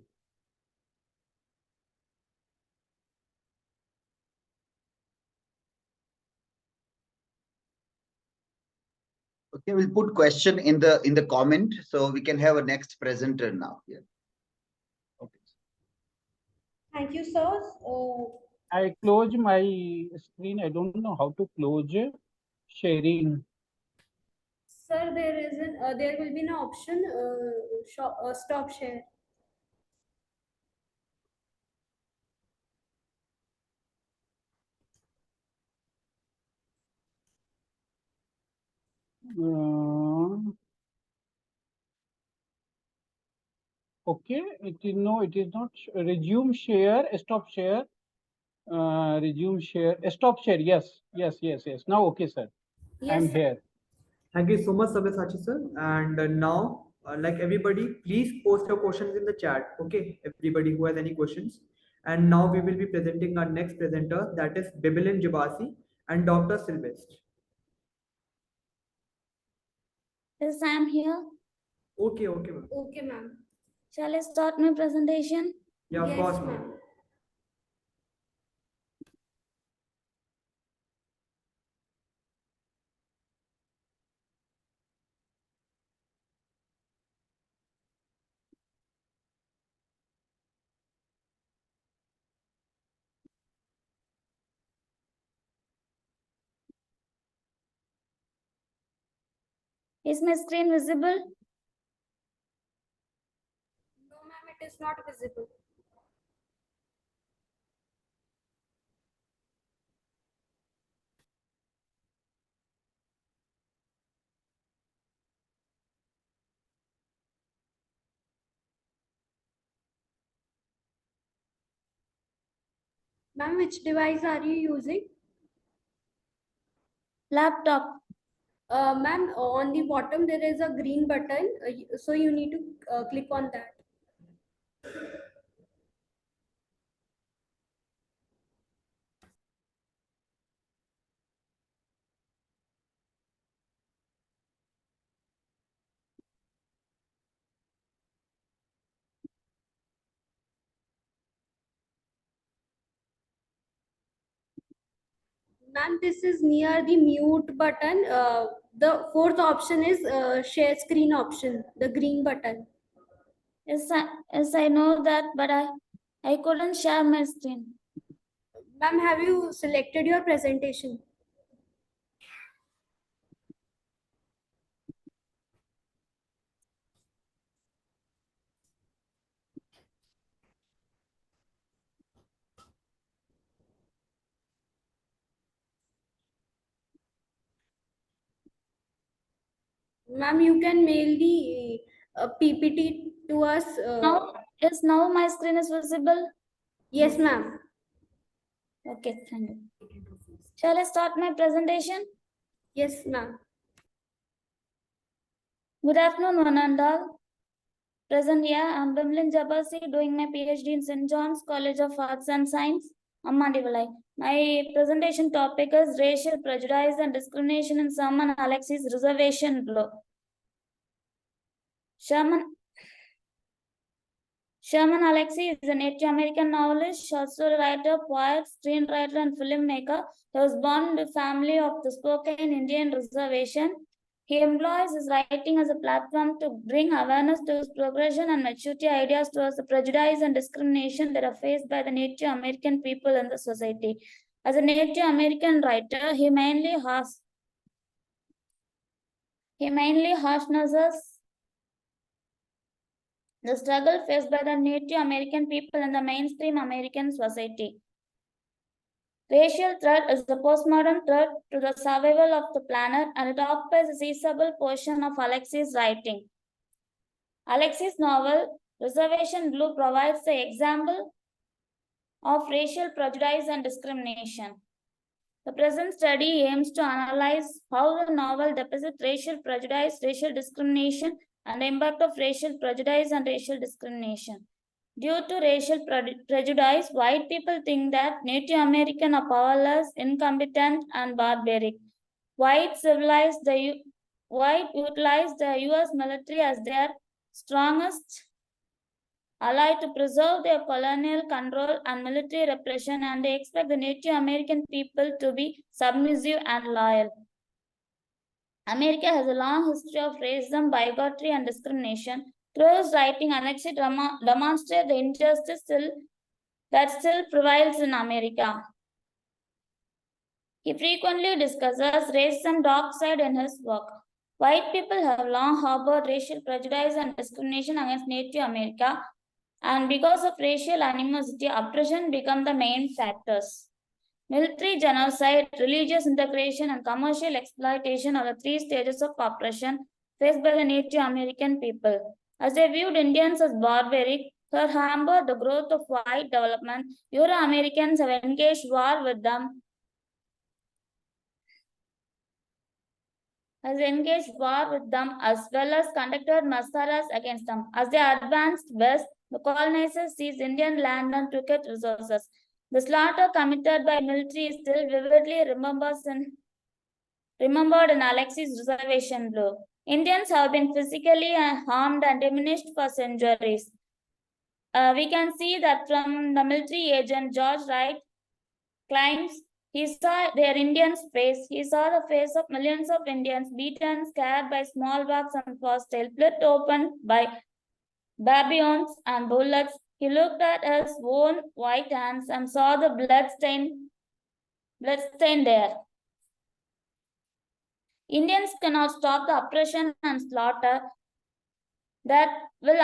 Okay, we'll put question in the comment so we can have a next presenter now here. Okay.
Thank you, sir.
I close my screen. I don't know how to close sharing.
Sir, there will be an option, stop share.
Okay, it is not resume share, stop share, resume share, stop share. Yes. Now, okay, sir.
Yes,
I'm
sir.
here.
Thank you so much, Sabyasachi sir. And now, like everybody, please post your questions in the chat. Okay, everybody who has any questions. And now we will be presenting our next presenter, that is Bibilin Jabasi and Dr. Sylvester.
Yes, I am here.
Okay, ma'am.
Okay, ma'am.
Shall I start my presentation?
Yeah, of
Yes,
course,
ma'am.
ma'am.
Is my screen visible?
No, ma'am, it is not visible. Ma'am, which device are you using?
Laptop.
Ma'am, on the bottom there is a green button, so you need to click on that. Ma'am, this is near the mute button. The fourth option is share screen option, the green button.
Yes, I know that, but I couldn't share my screen.
Ma'am, have you selected your presentation? Ma'am, you can mail the PPT to us.
Now my screen is visible?
Yes, ma'am.
Okay, thank you. Shall I start my presentation?
Yes, ma'am.
Good afternoon, one and all. Present here, I'm Bimlin Jabasi, doing my PhD in St. John's College of Arts and Science, Ammandivalai. My presentation topic is racial prejudice and discrimination in Sherman Alexie's reservation law. Sherman Alexie is a Native American novelist, short story writer, poet, screenwriter, and filmmaker. He was born in the family of the Spokane Indian Reservation. He employs his writing as a platform to bring awareness to his progression and maturity ideas towards the prejudice and discrimination that are faced by the Native American people in the society. As a Native American writer, he mainly harnesses the struggle faced by the Native American people in the mainstream American society. Racial threat is the postmodern threat to the survival of the planet, and it occupies a sizable portion of Alexie's writing. Alexie's novel, Reservation Blue, provides the example of racial prejudice and discrimination. The present study aims to analyze how the novel depicts racial prejudice, racial discrimination, and the impact of racial prejudice and racial discrimination. Due to racial prejudice, white people think that Native Americans are powerless, incompetent, and barbaric. White utilize the US military as their strongest ally to preserve their colonial control and military repression, and they expect the Native American people to be submissive and loyal. America has a long history of racism, bigotry, and discrimination. Through his writing, Alexie demonstrates the injustice that still prevails in America. He frequently discusses racism dark side in his work. White people have long harbored racial prejudice and discrimination against Native America, and because of racial animosity, oppression become the main factors. Military genocide, religious integration, and commercial exploitation are the three stages of oppression faced by the Native American people. As they viewed Indians as barbaric, who hampered the growth of white development, Euro-Americans have engaged war with them. As well as conducted massacres against them. As they advanced west, the colonizers seized Indian land and took its resources. The slaughter committed by military is still vividly remembered in Alexie's Reservation Blue. Indians have been physically harmed and diminished for centuries. We can see that from the military agent George Wright claims he saw their Indians' face. He saw the face of millions of Indians beaten, scared by smallpox and forced, split open by baboons and bullets. He looked at his own white hands and saw the blood stain there. Indians cannot stop the oppression and slaughter that will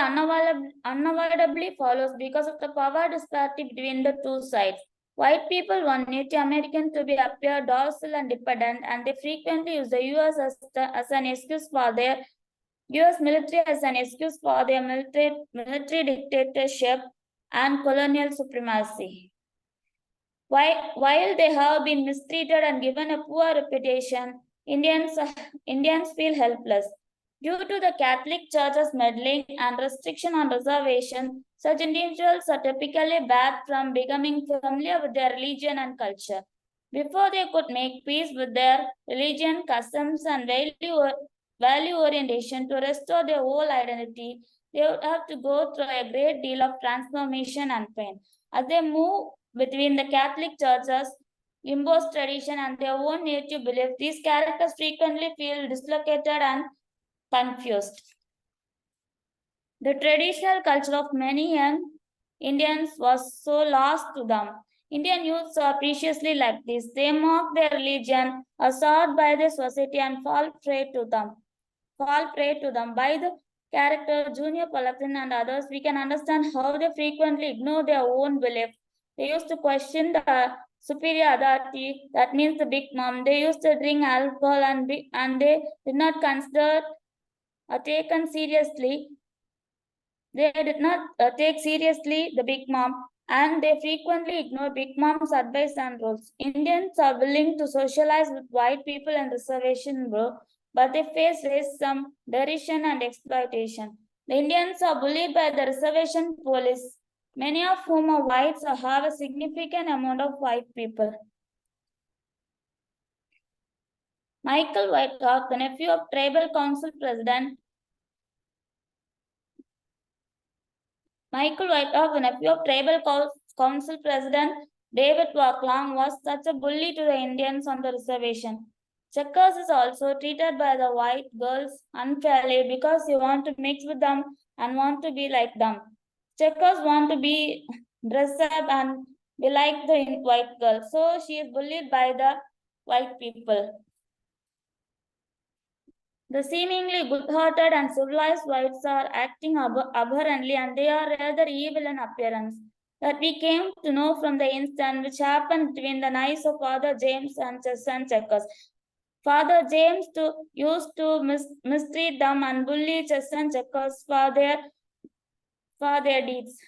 unavoidably follow because of the power disparity between the two sides. White people want Native Americans to appear docile and dependent, and they frequently use the US as an excuse for their US military as an excuse for their military dictatorship and colonial supremacy. While they have been mistreated and given a poor reputation, Indians feel helpless. Due to the Catholic Church's meddling and restriction on reservation, such individuals are typically barred from becoming familiar with their religion and culture. Before they could make peace with their religion, customs, and value orientation to restore their whole identity, they would have to go through a great deal of transformation and pain. As they move between the Catholic Church's imposed tradition and their own native belief, these characters frequently feel dislocated and confused. The traditional culture of many young Indians was so lost to them. Indian youths are preciously like this. They mock their religion, are sought by the society, and fall prey to them. By the character Junior Palatin and others, we can understand how they frequently ignore their own belief. They used to question the superior authority, that means the big mom. They used to drink alcohol and they did not consider taken seriously. They did not take seriously the big mom, and they frequently ignore big mom's advice and rules. Indians are willing to socialize with white people in reservation, but they face racism, derision, and exploitation. The Indians are bullied by the reservation police, many of whom are whites or have a significant amount of white people. Michael Whitehawk, the nephew of Tribal Council President Council President David Waklang, was such a bully to the Indians on the reservation. Checkers is also treated by the white girls unfairly because they want to mix with them and want to be like them. Checkers want to be dressed up and be like the white girl, so she is bullied by the white people. The seemingly good-hearted and civilized whites are acting abhorrently, and they are rather evil in appearance. That we came to know from the incident which happened between the eyes of Father James and chess and checkers. Father James used to mistreat them and bully chess and checkers for their deeds.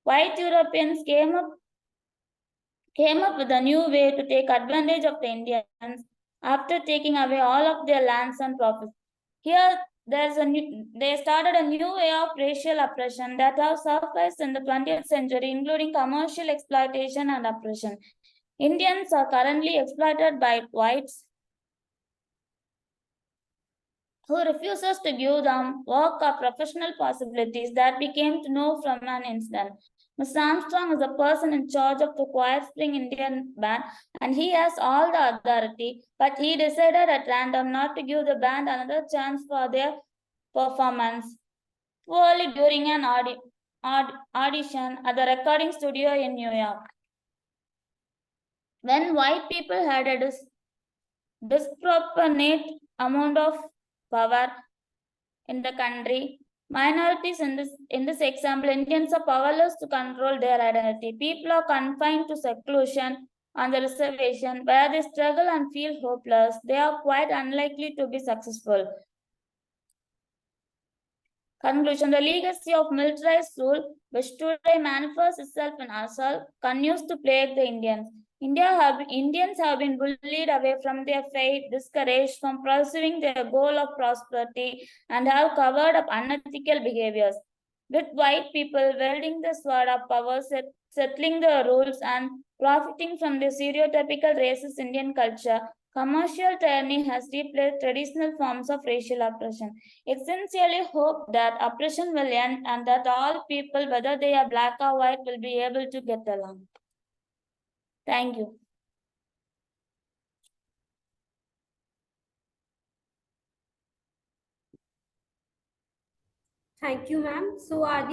White Europeans came up with a new way to take advantage of the Indians after taking away all of their lands and profits. Here, they started a new way of racial oppression that has surfaced in the 20th century, including commercial exploitation and oppression. Indians are currently exploited by whites who refuses to give them work or professional possibilities that we came to know from an incident. Mr. Armstrong is the person in charge of the Quiet Spring Indian Band, and he has all the authority, but he decided at random not to give the band another chance for their performance. Poorly during an audition at the recording studio in New York. When white people had a disproportionate amount of power in the country, minorities in this example, Indians are powerless to control their identity. People are confined to seclusion on the reservation where they struggle and feel hopeless. They are quite unlikely to be successful. Conclusion: the legacy of militarized rule, which today manifests itself in assault, continues to plague the Indians. Indians have been bullied away from their faith, discouraged from pursuing their goal of prosperity, and have covered up unethical behaviors. With white people wielding the sword of power, settling the rules, and profiting from the stereotypical racist Indian culture, commercial tyranny has replaced traditional forms of racial oppression. I sincerely hope that oppression will end and that all people, whether they are black or white, will be able to get along. Thank you.
Thank you, ma'am. So our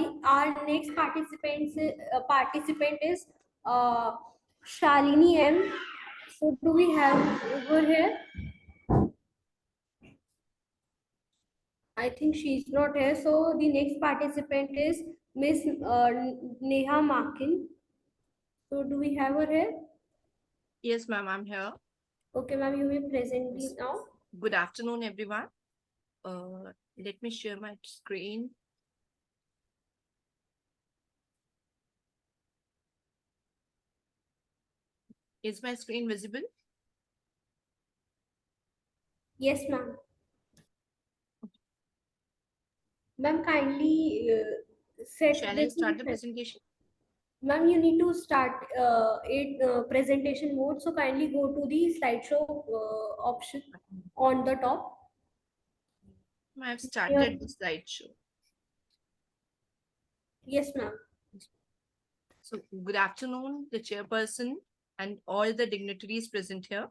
next participant is Shalini M. So do we have over here? I think she's not here. So the next participant is Miss Neha Makin. So do we have her here?
Yes, ma'am, I'm here.
Okay, ma'am, you may present these now.
Good afternoon, everyone. Let me share my screen. Is my screen visible?
Yes, ma'am. Ma'am, kindly
Shall I start the presentation?
Ma'am, you need to start presentation mode. So kindly go to the slideshow option on the top.
I have started the slideshow.
Yes, ma'am.
So good afternoon, the chairperson and all the dignitaries present here.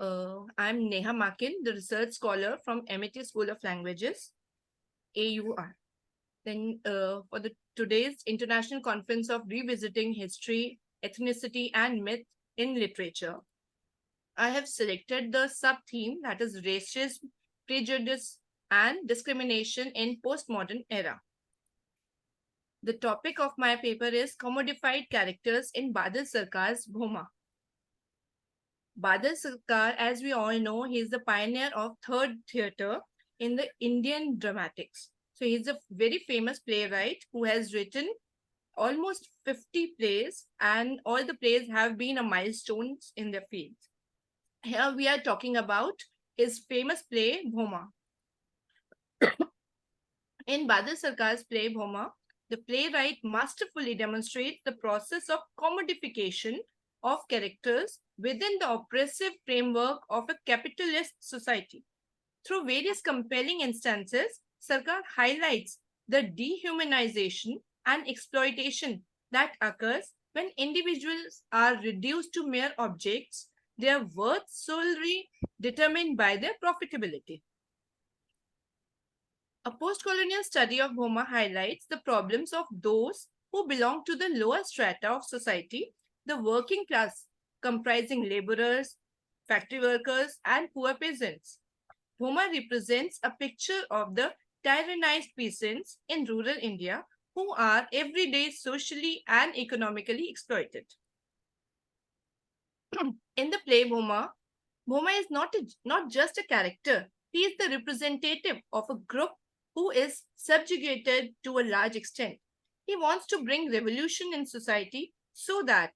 I'm Neha Makin, the research scholar from MIT School of Languages, AUR. Then for today's International Conference of Revisiting History ethnicity and myth in literature, I have selected the sub-theme that is racism, prejudice, and discrimination in postmodern era. The topic of my paper is commodified characters in Badal Sarkar's Bhoma. Badal Sarkar, as we all know, he is the pioneer of third theatre in the Indian dramatics. So he's a very famous playwright who has written almost 50 plays, and all the plays have been a milestones in their field. Here we are talking about his famous play Bhoma. In Badal Sarkar's play Bhoma, the playwright masterfully demonstrates the process of commodification of characters within the oppressive framework of a capitalist society. Through various compelling instances, Sarkar highlights the dehumanization and exploitation that occurs when individuals are reduced to mere objects, their worth solely determined by their profitability. A post-colonial study of Bhoma highlights the problems of those who belong to the lower strata of society, the working class, comprising laborers, factory workers, and poor peasants. Bhoma represents a picture of the tyrannized peasants in rural India who are every day socially and economically exploited. In the play Bhoma, Bhoma is not just a character. He is the representative of a group who is subjugated to a large extent. He wants to bring revolution in society so that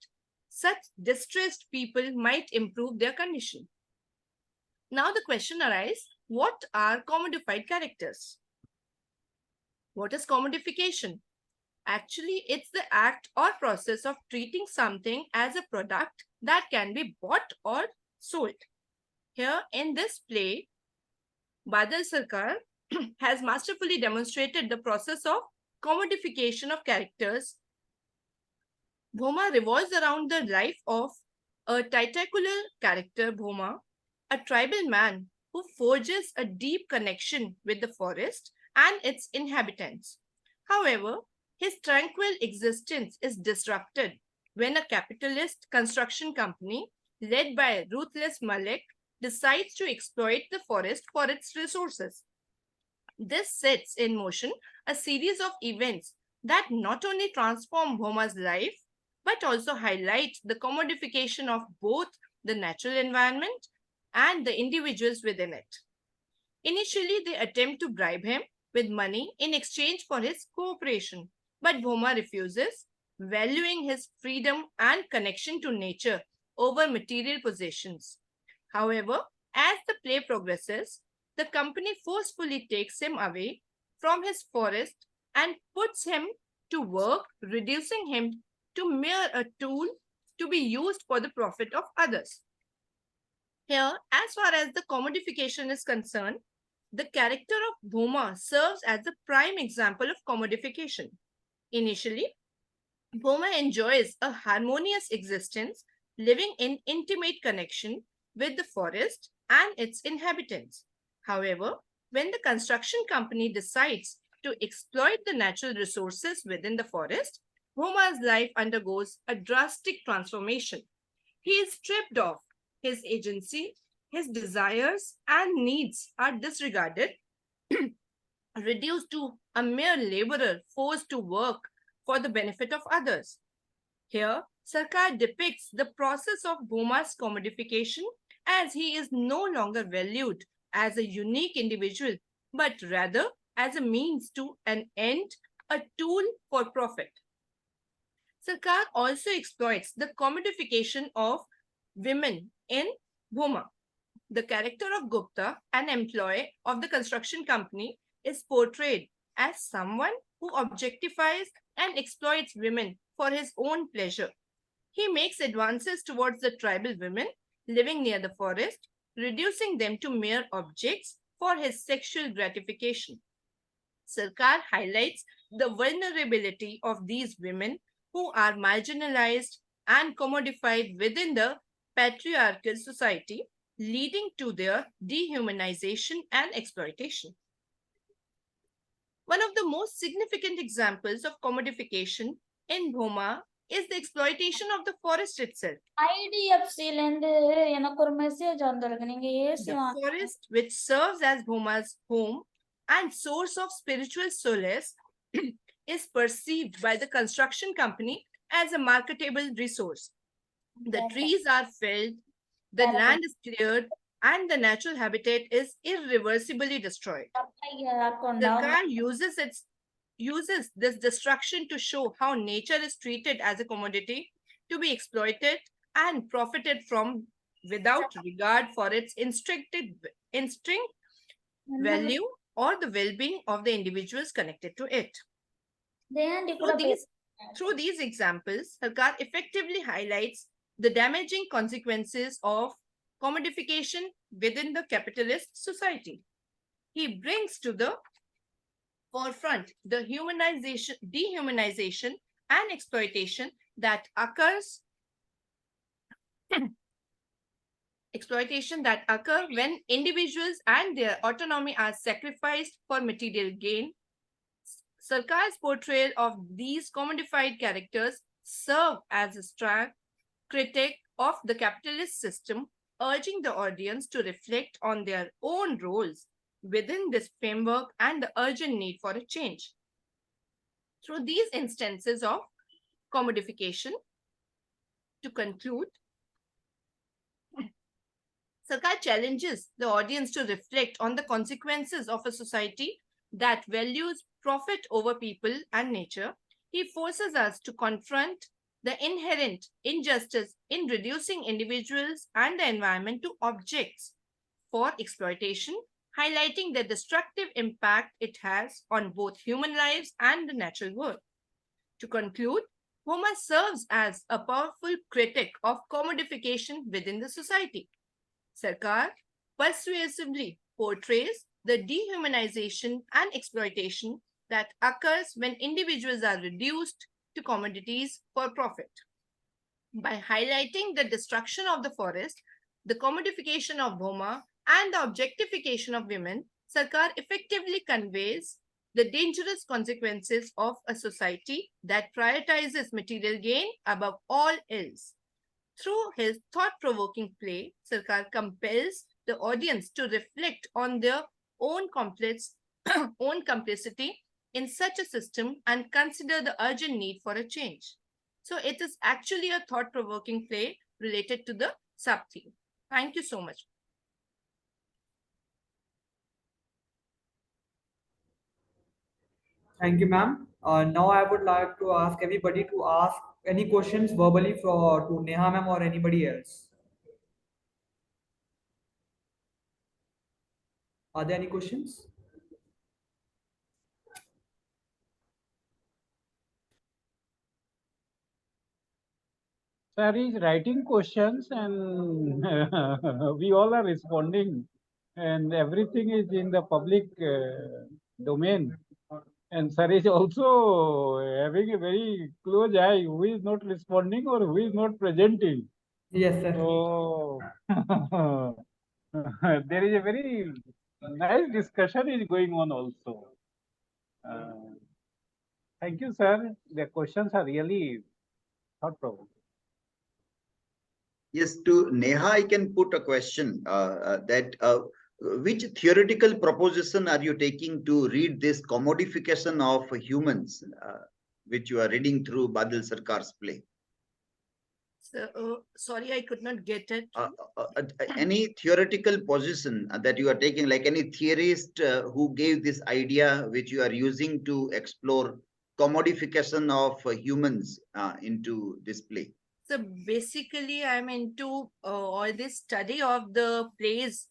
such distressed people might improve their condition. Now the question arises, what are commodified characters? What is commodification? Actually, it's the act or process of treating something as a product that can be bought or sold. Here in this play, Badal Sarkar has masterfully demonstrated the process of commodification of characters. Bhoma revolves around the life of a titacular character, Bhoma, a tribal man who forges a deep connection with the forest and its inhabitants. However, his tranquil existence is disrupted when a capitalist construction company led by ruthless Malik decides to exploit the forest for its resources. This sets in motion a series of events that not only transform Bhoma's life, but also highlight the commodification of both the natural environment and the individuals within it. Initially, they attempt to bribe him with money in exchange for his cooperation, but Bhoma refuses, valuing his freedom and connection to nature over material possessions. However, as the play progresses, the company forcefully takes him away from his forest and puts him to work, reducing him to mere a tool to be used for the profit of others. Here, as far as the commodification is concerned, the character of Bhoma serves as the prime example of commodification. Initially, Bhoma enjoys a harmonious existence, living in intimate connection with the forest and its inhabitants. However, when the construction company decides to exploit the natural resources within the forest, Bhoma's life undergoes a drastic transformation. He is stripped of his agency, his desires and needs are disregarded, reduced to a mere laborer forced to work for the benefit of others. Here, Sarkar depicts the process of Bhoma's commodification as he is no longer valued as a unique individual, but rather as a means to an end, a tool for profit. Sarkar also exploits the commodification of women in Bhoma. The character of Gupta, an employee of the construction company, is portrayed as someone who objectifies and exploits women for his own pleasure. He makes advances towards the tribal women living near the forest, reducing them to mere objects for his sexual gratification. Sarkar highlights the vulnerability of these women who are marginalized and commodified within the patriarchal society, leading to their dehumanization and exploitation. One of the most significant examples of commodification in Bhoma is the exploitation of the forest itself.
IDFC லேந்து எனக்கு ஒரு message வந்திருக்கு நீங்க AC
The forest, which serves as Bhoma's home and source of spiritual solace, is perceived by the construction company as a marketable resource. The trees are felled, the land is cleared, and the natural habitat is irreversibly destroyed. The car uses this destruction to show how nature is treated as a commodity to be exploited and profited from without regard for its instinct, value, or the well-being of the individuals connected to it. Through these examples, Sarkar effectively highlights the damaging consequences of commodification within the capitalist society. He brings to the forefront the dehumanization and exploitation that occur when individuals and their autonomy are sacrificed for material gain. Sarkar's portrayal of these commodified characters serve as a stark critic of the capitalist system, urging the audience to reflect on their own roles within this framework and the urgent need for a change. Through these instances of commodification, to conclude, Sarkar challenges the audience to reflect on the consequences of a society that values profit over people and nature. He forces us to confront the inherent injustice in reducing individuals and the environment to objects for exploitation, highlighting the destructive impact it has on both human lives and the natural world. To conclude, Bhoma serves as a powerful critic of commodification within the society. Sarkar persuasively portrays the dehumanization and exploitation that occurs when individuals are reduced to commodities for profit. By highlighting the destruction of the forest, the commodification of Bhoma, and the objectification of women, Sarkar effectively conveys the dangerous consequences of a society that prioritizes material gain above all else. Through his thought-provoking play, Sarkar compels the audience to reflect on their own complicity in such a system and consider the urgent need for a change. So it is actually a thought-provoking play related to the sub-theme. Thank you so much.
Thank you, ma'am. Now I would like to ask everybody to ask any questions verbally to Neha ma'am or anybody else. Are there any questions?
Sir is writing questions and we all are responding, and everything is in the public domain. And sir is also having a very close eye who is not responding or who is not presenting.
Yes, sir.
So there is a very nice discussion is going on also. Thank you, sir. The questions are really thought-provoking.
Yes, to Neha, I can put a question which theoretical proposition are you taking to read this commodification of humans, which you are reading through Badal Sarkar's play?
So, sorry, I could not get it.
Any theoretical position that you are taking, like any theorist who gave this idea which you are using to explore commodification of humans into this play?
So basically, I'm into all this study of the plays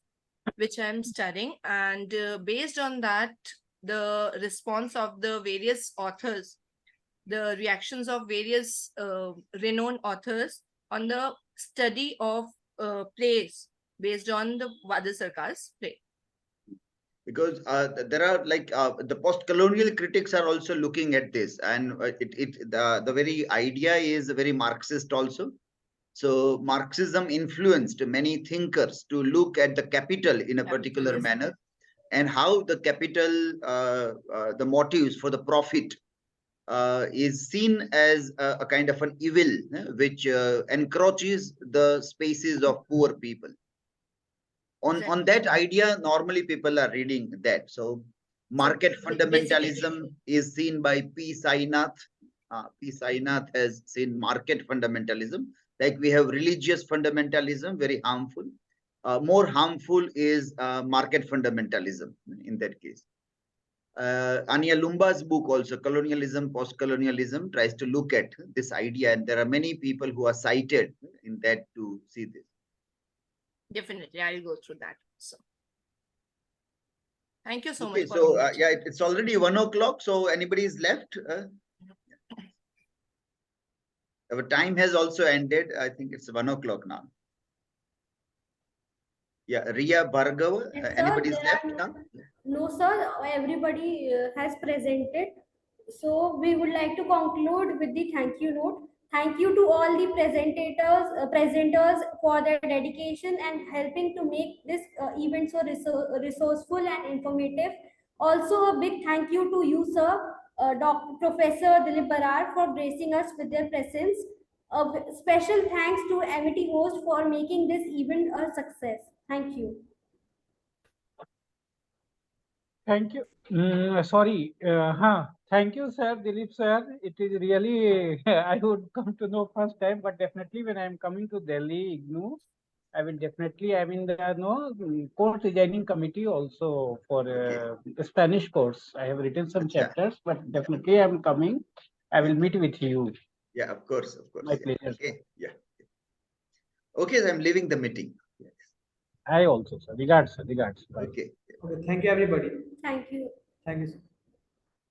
which I'm studying, and based on that, the response of the various authors, the reactions of various renowned authors on the study of plays based on the Badal Sarkar's play.
Because there are like the post-colonial critics are also looking at this, and the very idea is very Marxist also. So Marxism influenced many thinkers to look at the capital in a particular manner, and how the capital, the motives for the profit is seen as a kind of an evil, which encroaches the spaces of poor people. On that idea, normally people are reading that. So market fundamentalism is seen by P. Sainath. P. Sainath has seen market fundamentalism. Like we have religious fundamentalism, very harmful. More harmful is market fundamentalism in that case. Ania Lumba's book also, Colonialism, Post-Colonialism, tries to look at this idea, and there are many people who are cited in that to see this.
Definitely, I'll go through that. So, thank you so
Okay,
much.
so yeah, it's already 1 o'clock. So anybody is left? Our time has also ended. I think it's 1 o'clock now. Yeah, Ria Bhargava,
Yes, sir,
anybody is
there
left
are
now?
No, sir, everybody has presented. So we would like to conclude with the thank you note. Thank you to all the presenters for their dedication and helping to make this event so resourceful and informative. Also, a big thank you to you, sir, Professor Dilip Barar, for gracing us with their presence. A special thanks to Amity host for making this event a success. Thank you.
Thank you. Sorry. Thank you, sir, Dilip sir. It is really, I would come to know first time, but definitely when I am coming to Delhi, IGNOU, I will definitely, I'm in the course designing committee also for the Spanish course. I have written some chapters, but definitely I'm coming. I will meet with you.
Yeah, of course, of course.
My
Yeah.
pleasure.
Okay, yeah. Okay, so I'm leaving the meeting. Yes.
I also, sir. Regards, sir. Regards. Bye.
Okay.
Okay, thank you, everybody.
Thank you.
Thank you, sir.